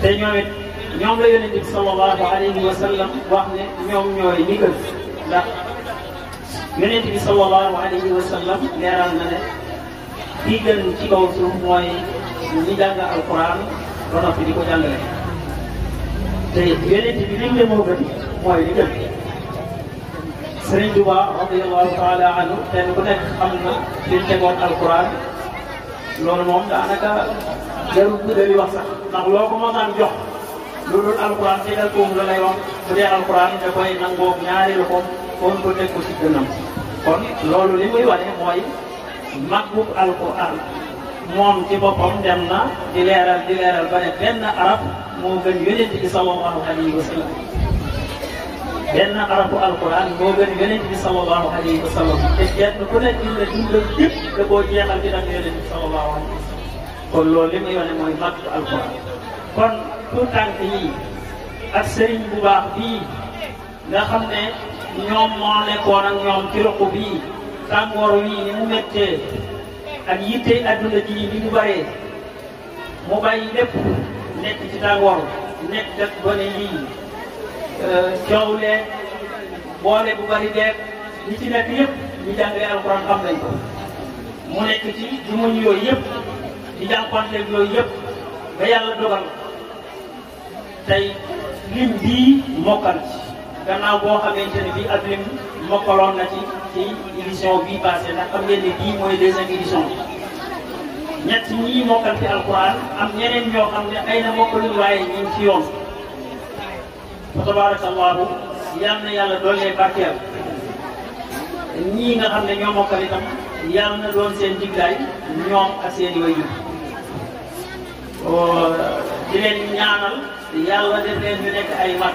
te ñoom it ñoom la yonent bi sallallahu alayhi wa sallam wax ne ñoom ñooy li gën ndax yonent bi sallallahu alayhi wa sallam leeral na ne ki gën ci kaw suuf mooy ñi jàng alquran ba noppi di ko jàngale te yonent bi liñ le moo gën mooy li gën Serigne Touba radiyallahu taala anhu kenn ku nekk xam na liñ tegoon alquran loolu moom daanaka jarul guddali wax sax ndax loo ko mosaan jox loolu alquran tegal ko la lay wax bu dee alquran da koy nangoo ñaari loxoom kon ko teg ko ci gënam kon loolu li muy wane mooy magbub alquran moom ci boppam dem na di leeral ba ne benn arab moo gën yonent bi sallallahu alayhi wa sallam benn arabu alquran moo gën yonent bi sallallahu alayhi wa sallam te kenn ku nekk dundam yëpp da koo jeexal ci nag yonent bi sallallahu alayhi wa sallam kon loolu li muy wane mooy magbub alquran kon pour tànk yi ak sëriñ bu baax bii nga xam ne ñoom moo nekkoon ak ñoom ci ruq bii tàngoor wii ni mu méttee ak yitte adduna ji ni mu bëree mu bàyyi lépp nekk ci tàngoor nekk ak gone yii coow lee boole bu bari beeg li ci nekk yëpp ñu jàngale alxuraan xam nañ ko mu nekk ci du muñ yooyu yëpp di jànkuwanteeg yooyu yëpp ba yàlla dogal tey lim bii mokkal ci gannaaw boo xamante ne bii ak lim mokkaloon na ci édition bii passé ndax xam ngeen ne bii mooy deuxième édition ñett ñii mokkal ci alquran am ñeneen ñoo xam ne ay na mokkaluñ waaye ñu ngi ci yoon fa tabarakallahu yal na yàlla doole barkeel ñii nga xam ne ñoo mokkal itam yal na doon seen diggaay ñoom ak seen i waajur di leen ñaanal yàlla def leen ñu nekk ay mag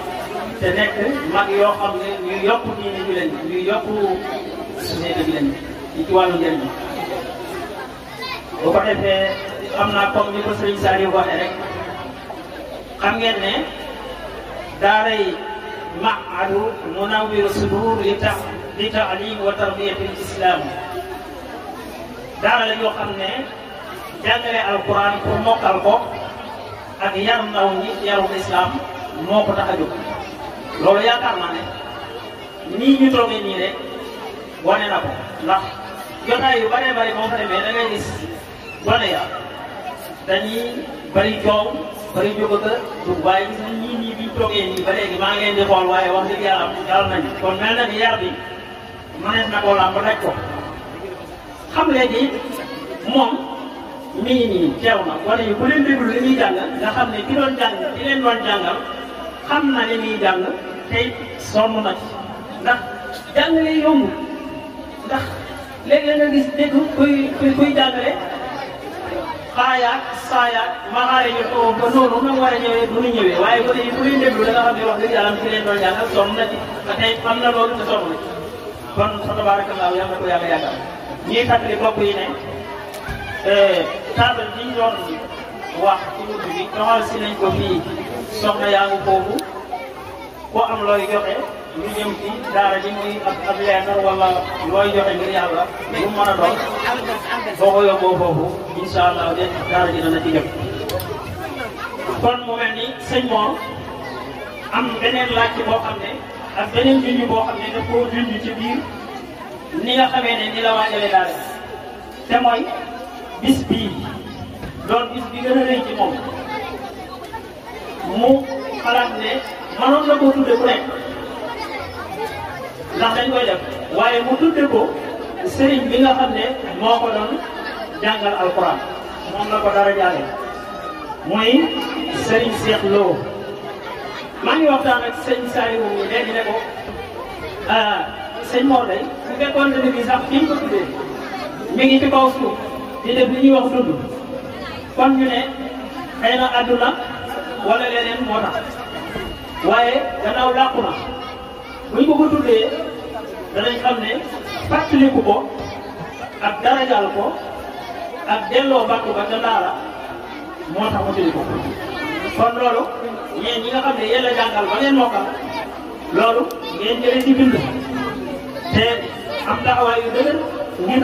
te nekk mag yoo xam ne ñuy yokk diine bi lañ ñuy yokk société bi lañ ci wàllu njëriñ bu ko defee xam naa comme ni ko Serigne Saliou waxee rek xam ngeen ne daaray Ma'hadu Munawwir Sudur li ta'lim wa tarbiyatil islam daara la yoo xam ne jàngale alquran pour mokkal ko ak yar ndaw ñi yarul islam moo ko tax a jóg. loolu yaakaar naa ne nii ñu toogee nii rek wane na ko ndax jotaay yu bëree bëri boo fa demee da ngay gis gone ya dañuy bëri coow bëri jóg a dugg waaye gis nañ ñii nii biñ toogee nii ba léegi maa ngi leen di xool waaye wax dëgg yàlla dal nañu kon mel na ni yar bi mënees na koo làmb daj ko xam léegi moom mi ngi nii teew na wala yu bu leen déglu li muy jàng nga xam ne ki doon jàng ki leen doon jàngal xam na li muy jàng tey sonn na ci ndax jàngale yombul ndax léegi nga gis dégg kuy jàngale xaayaat saayaat maxaare ñu ko ba noonu même war a ñëwee du ñu ñëwee waaye bu dee bu leen déglu da nga xam ne wax dëgg yàlla ki leen doon jàngal sonn na ci te tey xam na loolu te sonn na ci kon fa tabaarakallaahu yàlla na ko yàlla yàggal ñuy fàttali bopp yi ne table bi ñu doon wax ci mujj bi doxal si nañ ko fii soxna yaa ngi foofu ko am looy joxe lu jëm ci daara ji muy ab leetar wala looy joxe ngir yàlla lu mën a doon boo ko yóbboo foofu incha allah de daara ji dana ci jëm. kon mu mel ni sëñ Mor am beneen laaj boo xam ne ak beneen junj boo xam ne daf koo junj ci biir ni nga xamee ne ni la waajale daara te mooy bis bii doon bis bi gën a rëy ci moom mu xalaat ne mënoon na koo tudde ku nekk ndax dañ koy def waaye mu tudde ko sëriñ bi nga xam ne moo ko doon jàngal alquran moom la ko dara jàlle mooy sëriñ Cheikh Lo maa ngi waxtaan ak sëñ Saliou mi léegi ne ko sëñ Mor day su fekkoon ne bi sax fi ñu ko tuddee mi ngi ci kaw suuf di def li ñuy wax dund kon ñu ne xëy na àdduna wala leneen moo tax waaye gannaaw làqu na buñ ko ko tuddee danañ xam ne fàttaliku ko ak darajal ko ak delloo bàkku ba ca daara moo tax mu tudd ko kon loolu ñeen ñi nga xam ne yéen la jàngal ba ngeen mokkal loolu ngeen jëlee ci bind te am taxawaay yu dëgër ngir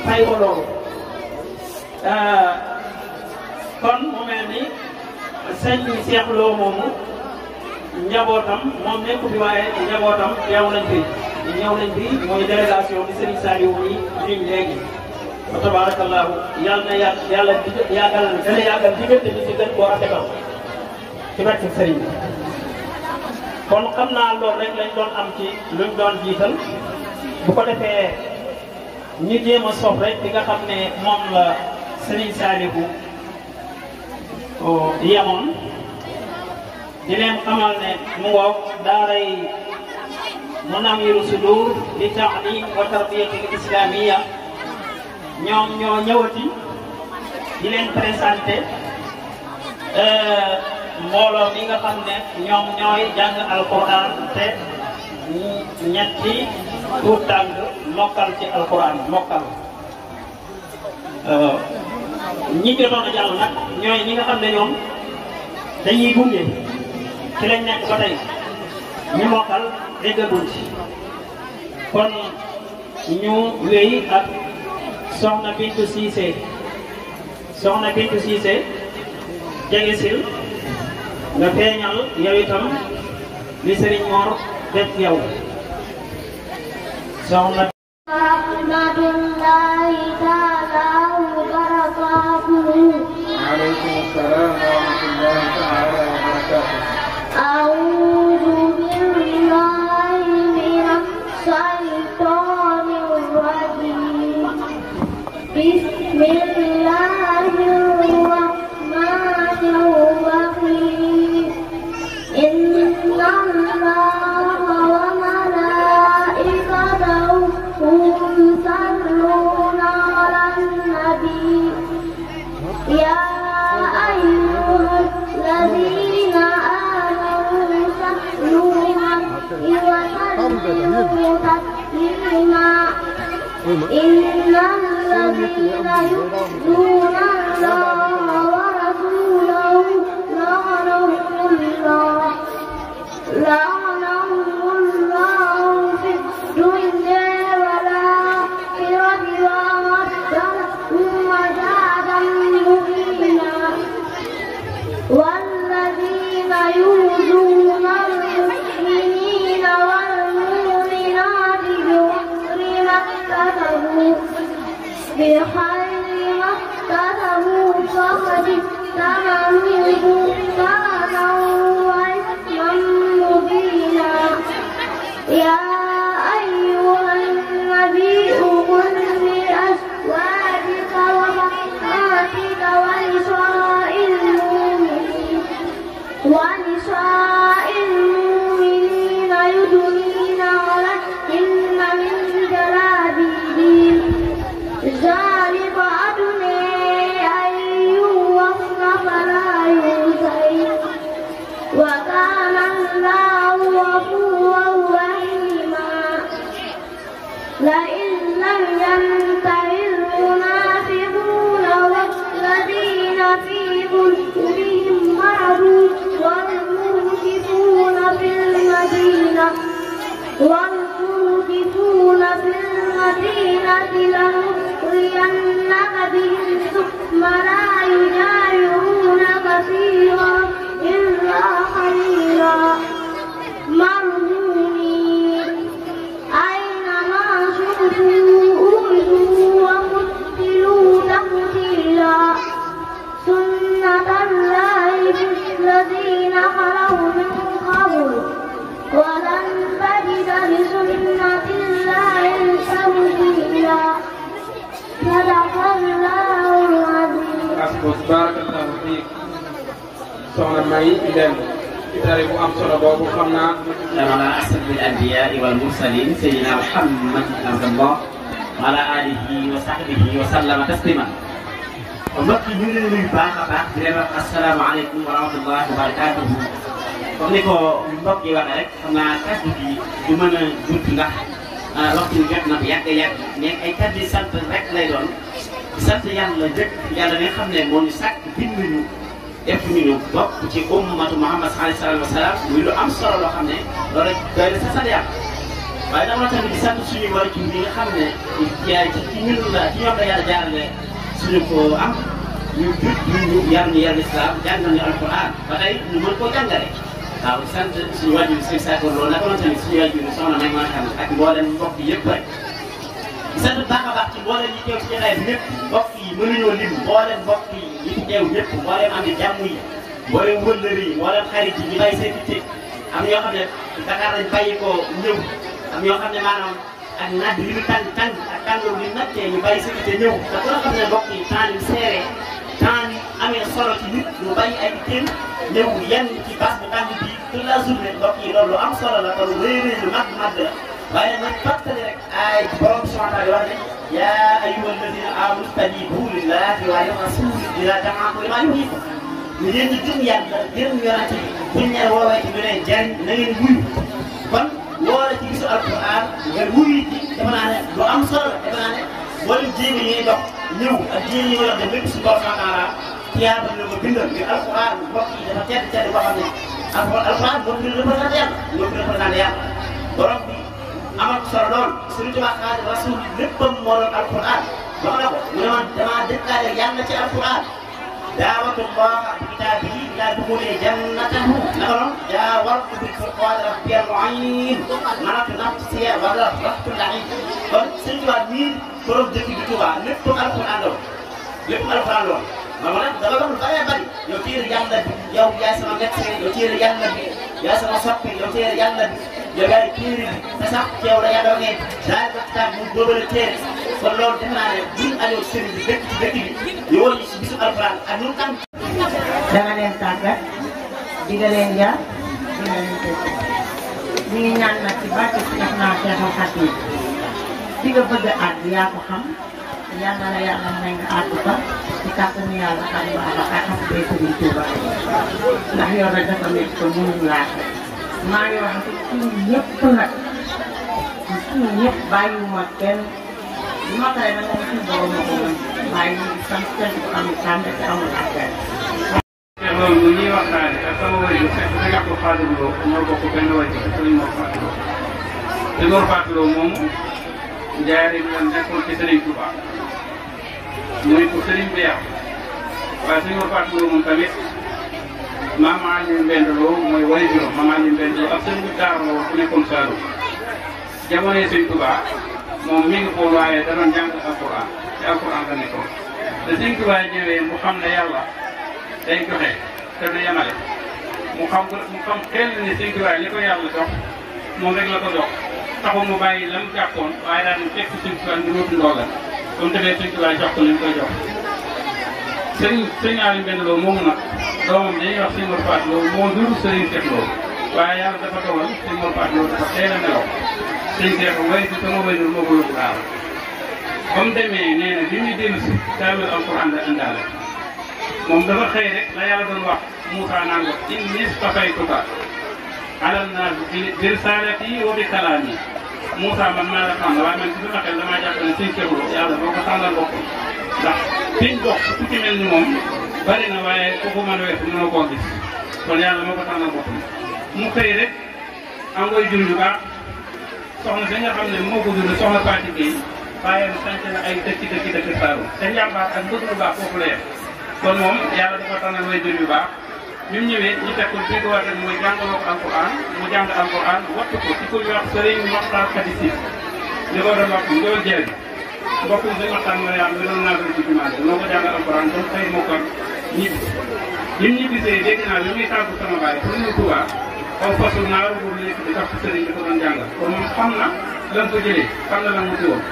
fay ko loolu kon mu mel ni sëñ Cheikh Lo moomu njabootam moom nekku fi waaye njabootam teew nañ fi ñëw nañ fi mooy délégation bi Serigne Saliou yi lim léegi wa tabarakallahu yàlla na yàlla yàggal dana yàggal diggante bi ci gën koo rafetal ci barke Serigne bi kon xam naa loolu rek lañ doon am ci luñ doon jiital bu ko defee ñu jéem a sof rek bi nga xam ne moom la Serigne Saliou yemoon di leen xamal ne mu ngoog daaray Munawwir Sudur li ta'lim wa tarbiyatil islamiyya ñoom ñoo ñëwati di leen présenté mbooloo mi nga xam ne ñoom ñooy jàng alquran te ñetti tuut tàng mokkal ci alquran mokkal ñi jotoon a jàll nag ñooy ñi nga xam ne ñoom dañuy gunge ci lañ nekk ba tey ñu mokkal déggaguñ ci kon ñu wéy ak soxna Bintu Cissé soxna Bintu Cissé jege sil nga feeñal yow itam li Serigne Mor def yow soxna rahmatullahi taala wa barakatuhu. Waaleykum salaam wa rahmatullahi taala wa barakatuhu. A'udhu billahi minash shaitanir rajim. Bismillahirrahmanirrahim. Inna Allaha wa malaikatahu yusalluna 'alan nabi. Ya ayyuhalladzina amanu sallu 'alaihi wa sallimu taslima. Innal ladzina yu'minuna Allaha wa rasulahu la اكتسبوا بخير ما اكتسبوا فقد احتملوا بهتانا وإثما مبينا يا أيها النبي قل لأزواجك وبناتك ونساء المؤمنين يدنين عليهن من جلابيبهن ذلك أدنى أن يعرفن فلا يؤذين وكان الله غفورا رحيما لئن لم ينتهي المنافقون والذين في قلوبهم مرض والمرجفون في المدينة لنغرينك بهم ثم لا يجاورونك فيها إلا قليلا مرجومين أينما سقطوا أخذوا وقتلوا تقتيلا سنة الله في الذين خلوا من قبل ولن تجد لسنة الله تبديلا صدق الله العظيم. barakallahu fiik soxna May dem ci tari bu am solo boobu xam naa ala asrafil anbiyaa wal mursaliin sayyidina Muhammad abdallah wa ala alihi wa sahbihi wa sallama tasliman. mbokk yi ñu ngi leen nuyu baax a baax di leen wax asalaamaaleykum wa rahmatullahi wa barakaatuhu. comme ni ko mbokk yi waxee rek xam naa kàddu gi du mën a gudd ndax waxtu bi jot na bu yàgg mais ay kàddu yi sant rek lay doon sant yàlla jëkk yàlla mi nga xam ne moo ñu sàkk bind ñu def ñu bokk ci ummatu Muhammad sallallahu alayhi wa sallam muy lu am solo loo xam ne loolu doy na sa sant yàlla waaye dama tamit di sant suñu waajur yi nga xam ne ci ñun la ci ñoom la yàlla jaarale suñu ko am ñu jut ñu yar ñu yar islam jàngal ñu alquran ba tey ñu mën koo jàngale waaw sant suñu waajur sëñ Sakor loolu naka noonu tamit suñu waajur soxna may mën a xam ak mboolem mbokk yëpp rek di sant baax a baax ci mboolem ñi teew ci jotaay bi ñëpp mbokk yi mënuñoo lim mboolem mbokk yi ñi fi teew ñëpp mboolem am di jàmm yi mboolem wëllëri yi mboolem xarit yi ñu bàyyi seen itte am ñoo xam ne Dakar lañ bàyyi ko ñëw am ñoo xam ne maanaam ak naaj li mu tàng ak tàngoor bi nattee ñu bàyyi seen itte ñëw te ku la xam ne mbokk yi temps yu seere temps yi amee solo ci nit ñu bàyyi ay itteem ñëw yenn ci base bu tàng bi toute la journée mbokk yi loolu lu am solo la kon rëy lu mag la waaye nag nañ fàttali rek ay borom subhanahu wa taala wax ne yaa ayyuha alladina amanu stajibu lillahi wa li rasuli ida daakum lima yuhyikum ñu leen di gëm yàlla gërëm yonante bi buñ ne woowee ci lu leen jariñ na ngeen wuyu kon woola ci gisu alquran nga wuyu ci dafa naa ne lu am solo la dafa naa ne wala jéego yi ngay dox ñëw ak jéego yi ngay dox dem lépp si borom subhanahu wa taala tiyaaba la ko bindal ngir alquran mbokk yi dafa tedd boo xam ne alquran boo fi représenté yàlla ñoo fi représenté yàlla borom bi amal ko solo lool Sëriñ Tuubaa Xaadimu Rasuul léppam moo doon alquran wax na ko mu ne man damaa dëkkaale yàlla ci alquran daawatu llaha bi kitaabihi ilaa duxuuli jannatahu naka noonu jaawartu bil furqaani rabbiyal mu'in manatu nafsiya wa raftu lahi kon Sëriñ Tuubaa nii borom dëkk bi Tuubaa léppam alquran lool léppam alquran lool man ma nag dama doon lu bëree bëri yow téere yàlla bi yow yaay sama médecin yow téere yàlla bi yaay sama soppi yow téere yàlla bi yow yaay téere bi te sax ci yow la yàlla waxee daal ba kitaab mu góobale téere kon loolu defe naa ne buñ ajoo sëriñ bi dëkk ci dëkk bi ñu wóor ñu si bisu alquran ak ñun tam. danga leen tàggat di nga leen yar di nga leen tëj ñu ngi ñaan nag ci barke def naa Seexul Xadiim fi nga bëgg a àgg yaa ko xam yal na la yàlla may nga àgg ba ci kàttanu yàlla xam nga àgg ak xam nga Sëriñ Tuuba ndax yow nag dafa nekk ko mënuñu laa ko maa ngi wax ci suñu ñëpp nag suñu ñëpp bàyyiwuma kenn li ma koy nag moom suñu borom moo ko mën waaye ñu ngi sant kenn ku am tànn te amul affaire. loolu bu ñuy waxtaanee ak sama wàllu yu fekk nga ko Fatou Lo ñoo bokk benn wàll ci Sëriñ Mor Fatou Lo te Mor Fatou Lo moom jaaree ñu doon nekkoon ci Sëriñ Touba muy ko Sëriñ bi yàqu waaye Sëriñ Mor Fatou Lo moom tamit maama ñu mbend Lo mooy wàllu juróom maama ñu mbend Lo ak sëriñ bi daara la woon ku nekkoon Saalum jamonoy Sëriñ Touba moom mi ngi xool waaye da doon jàng alquran ci alquran la nekkoon te Sëñ Tuubaa ñëwee mu xam ne yàlla day joxe te du yemale mu xam xel ne Sëñ Tuubaa li ko yàlla jox moom rek la ko jox taxul mu bàyyi la mu jàppoon waaye daal di fekk Sëñ Tuubaa di wóotu ndoola comme defee Sëñ Tuubaa jox ko li mu koy jox sëñ Aliou Mbène Lo moomu nag doomam dañuy wax sëñ Mor Fatou Lo moo jur sëriñ Cheikh Lo waaye yàlla dafa dogal sëñ Mor Fatou Lo dafa teel a nelaw sëñ Cheikh way si sama wayjur moo ko yóbbu daal ba mu demee nee na bi muy dellu si kaamil alquran la indaale moom dafa xëy rek la yàlla doon wax Moussa naan ko inni stafaytuka ala naas bi risalati wa bi kalaami Moussa man maa la tànn waaye man ci sama xel damaa jàpp ne sëñ Cheikh Lo yàlla boo ko tànnal boppam ndax fiñ bokk ku ci mel ni moom bari na waaye ku ko mën a weesu mënoo koo gis kon yàlla moo ko tànnal boppam mu xëy rek am ngay jur yu baax soxna si nga xam ne moo ko jur soxna Fatou Gueye bàyyam sant na ay dëkk Saalum te njàmbaar ak bëgg lu baax foofu la yem kon moom yàlla dafa tànnal way jur yu baax bi mu ñëwee ñu teg ko fi ko war rek mooy jàngaloo ko alquran mu jàng alquran wattu ko ci ko ñu wax sëriñ Maxtaar Kadi Si li ko doon wax ndool jëriñ mbokkum sëñ Maxtaar Mariam mi doon naagal ci jumaa ji moo ko jàngal alquran ba xëy moo ko ñibbi bi mu ñibbisee dégg naa bi muy tàggu sama baay pour ñu Tuubaa aw fasul naaru boobu nekk di tax sëriñ bi ko doon jàngal kon moom xam na lan ko jëlee xam na lan mu ci woon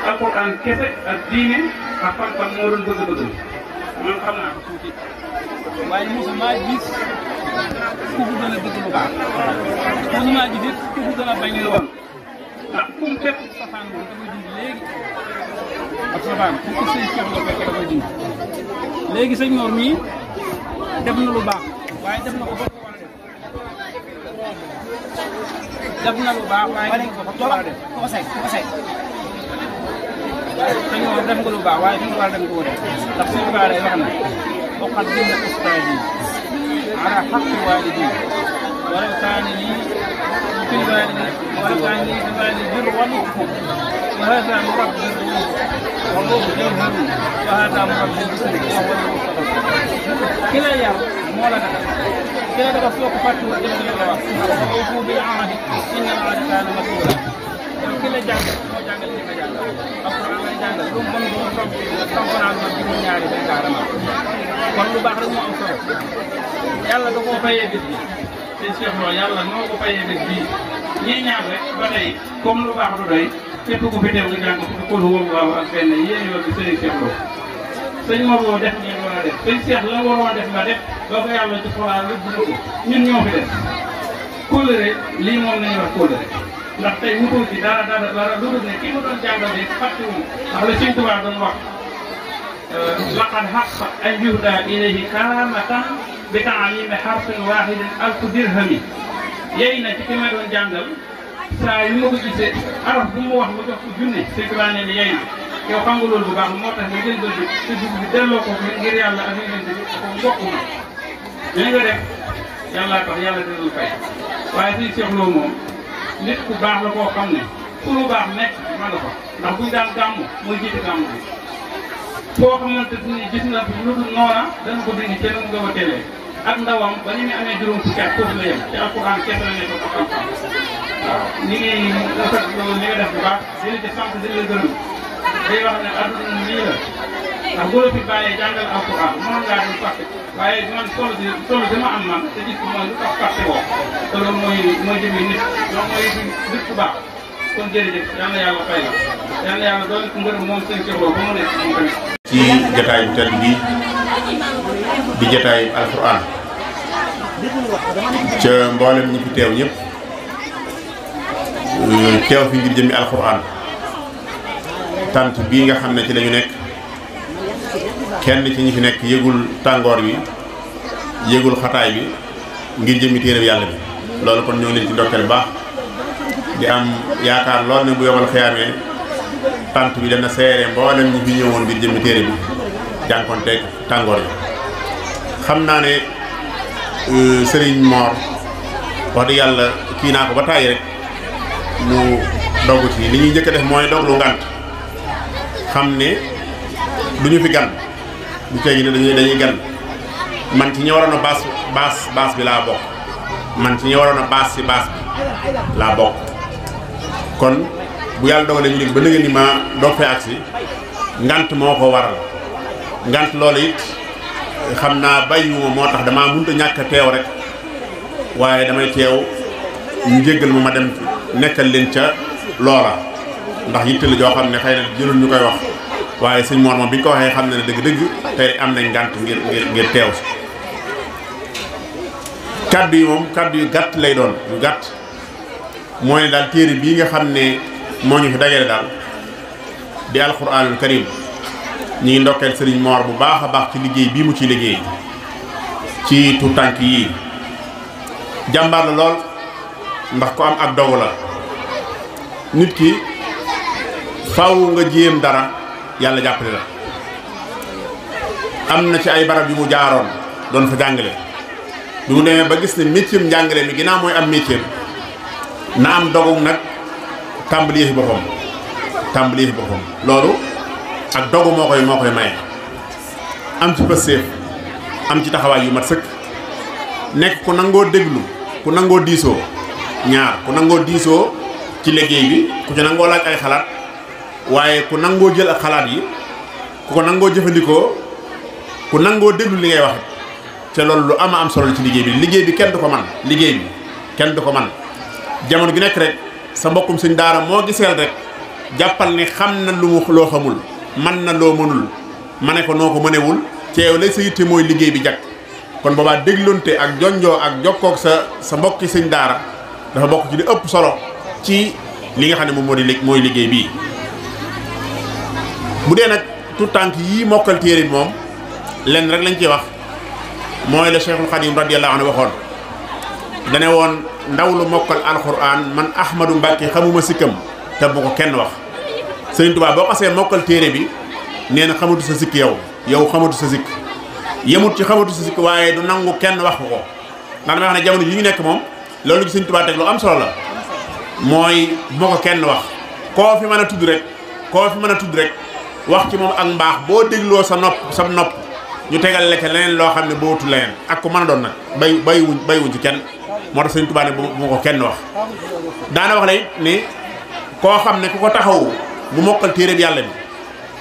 alquran kese ak diine ak xam-xam moo doon bëgg-bëgg man xam naa ko tuuti waaye mosuma gis ku ko gën a bëgg lu baax mosuma gis it ku ko gën a bañ lu woon ndax kum fépp safaan boobu da koy dindi léegi ak safaan fu ko sëñ Cheikh Lo fekk da koy dindi léegi sëñ Mor mii def na lu baax waaye def na ko ba ko war a def na lu baax waaye def na ko ba ko war a def ko say sëñ Mor def nga lu baax waaye fi nga war a dem ko def ndax sëñ Ba day wax na أقدم أستاذي على حق والدي ولو كان لي في الوالد ولو كان لي في الوالد بر ونصف وهذا مربي الروح والروح جوهر وهذا مربي الجسم وهو المصطفى كلا يوم مولانا كلا دفع فوق فتوى الجنة وأوفوا بالعهد إن العهد كان مسؤولا كلا جانب jàngal li nga jàngal alquran lay jàngal lu mu bon comprendre ma juróom ñaari day carrément kon lu baax rek moo am solo yàlla da koo fayee bés bi te Cheikh Lo yàlla moo ko fayee bés bii ñii ñaar rek ba tey comme lu baax du doy képp ku fi teew nga jàng ko kul huwa Allahu ak benn yéen yoon bi sëriñ Cheikh Lo sëñ Mor Lo def ñi war a def sëñ Cheikh la waroon def nga def ba ko yàlla ci xoolaa lépp dina ko ñun ñoo fi def kóllëre lii moom nañu wax kóllëre ndax tey wutul ci dara lu dul ne ki mu doon jàngal de fàttewul ndax la Sëñ Tuubaa doon wax laqad haqqa an yuhda ilayhi karamatan bi ta'limi harfin wahidin alfu dirhami yey na ci ki ma doon jàngal saa yu ma ko gisee araf bu mu wax ma jox ko junne Sëñ Tuubaa ne ni yey na yow xam nga loolu bu baax moo tax nga jël bi te dugg bi delloo ko ngir yàlla ak yonent bi ko mbokk na li nga def yàllaa tax yàlla dina fay waaye Sëñ Cheikh Lo moom nit ku baax la koo xam ne fu lu baax nekk ma nga fa ndax buñ daan gàmmu mooy jiite gàmmu bi foo xamante ni gis na lu dul noona dana ko dindi kenn nga ko teelee ak ndawam ba ni muy amee juróom fukki at foofu la yem ci alquran kese la nekk ko xam-xam waaw ni ngi rafet loolu li nga def bu baax dina ci sant dina la gërëm day wax ne adduna nii la ndax boo la fi bàyyee jàngal alquran mënoon ngaa dem fàtte waaye man solo dama am man te gis ko mooy lu tax fàtte woo te loolu mooy jëmee nit loolu mooy nit ku baax kon jërëjëf yal na yàlla fay la yal na yàlla doon ko ngërëm moom seen Cheikh Lo ba mu nekk moom tamit ci jotaay bu tedd bi di jotaay alquran ca mboolem ñi fi teew ñëpp teew fi ngir jëmmi alquran tant bii nga xam ne ci lañu nekk kenn ci ñi fi nekk yëgul tàngoor wi yëgul xataay bi ngir jëmmi téere bi yàlla bi loolu kon ñoo ngi leen ci ndokkeel baax di am yaakaar lool ne bu yomal xiyaamee tant bi dana seere mboolem ñi fi ñëwoon ngir jëmmi téere bi jànkonteeg tàngoor yi xam naa ne Serigne Mor wax dëgg yàlla kii naa ko ba tàyyi rek mu dogg ci li ñuy njëkk a def mooy doglu ngant xam ne du ñu fi gan bu tey ne dañuy gan man ci ñi waroon a baas bi laa bokk man ci ñi waroon a baas si baas bi laa bokk kon bu yàlla dogalee ñu ba nëgë ni ma doog fee agsi ngant moo ko waral ngant loolu it xam naa bàyyiwuma moo tax damaa mënut a ñàkk a teew rek waaye damay teew ñu jéggal ma dem nekkal leen ca loola ndax yitte la joo xam ne xëy na jëlul ñu koy wax waaye sëñ Mor moom bi ñu ko waxee xam ne dëgg-dëgg tey am nañ ngant ngir teew si kaddu yi moom kaddu yu gàtt lay doon yu gàtt mooy ne daal téere bii nga xam ne moo ñu fi dajale daal di alquranul karim ñu ngi ndokkeel sëriñ Mor bu baax a baax ci liggéey bii mu ci liggéey ci tu tànk yii jàmbaar la lool ndax ko am ak dogu la nit ki faaw nga jéem dara yàlla jàppale la am na ci ay barab yu mu jaaroon doon fa jàngale bi mu demee ba gis ne métier njàngale mi ginnaaw mooy am métier na am dogu nag tàmbali yëfi boppam loolu ak dogu moo koy maye am ci pëstéef am ci taxawaay yu mat sëkk nekk ku nangoo déglu ku nangoo diisoo ku nangoo diisoo ci liggéey bi ku ci nangoo laaj ay xalaat waaye ku nangoo jël ak xalaat yi ku ko nangoo jëfandikoo ku nangoo déglu li ngay wax te loolu lu am solo ci liggéey bi kenn du ko man jamono gi nekk rek sa mbokkum sëñ daara moo giseel rek jàppal ni xam na loo xamul man na loo mënul ma ne ko noo ko mënewul ci yow lay sa yitte mooy liggéey bi jag kon boobaa dégloonte ak jonjoo ak jokkoog sa mbokki sëñ daara dafa bokk ci li ëpp solo ci li nga xam ne moom mooy liggéey bii bu dee nag tout tànk yii mokkal téere bi moom lenn rek lañ ciy wax mooy la Cheikhul Khadim radiyallahu anhu waxoon dane woon ndaw lu mokkal alquran man Ahmadou Mbacke xamuma sikkam te bu ko kenn wax Sëriñ Tuubaa boo xasee mokkal téere bi nee na xamatu sa sikk yow xamatu sa sikk yemut ci xamatu sa sikk waaye du nangu kenn wax ko ndax damay wax ne jamono yi ñu nekk moom loolu ci Sëriñ Tuubaa teg lu am solo la mooy bu ma ko kenn wax koo fi mën a tudd rek wax ci moom ak mbaax boo dégloo sa nopp ñu tegal la ca leneen loo xam ne bootu leneen ak ku mën a doon nag baywuñ ci kenn moo tax Sëriñ Tuubaa ne bu ma ko kenn wax daana wax la it ni koo xam ne ku ko taxaw bu mokkal téere bi yàlla bi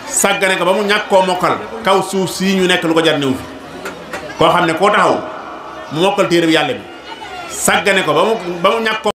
sàggane ko ba mu ñàkk koo mokkal kaw suuf sii ñu nekk lu ko jar néew fi koo xam ne koo taxaw mu mokkal téere bi yàlla bi sàggane ko ba mu ñàkk ko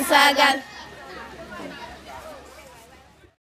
Sagal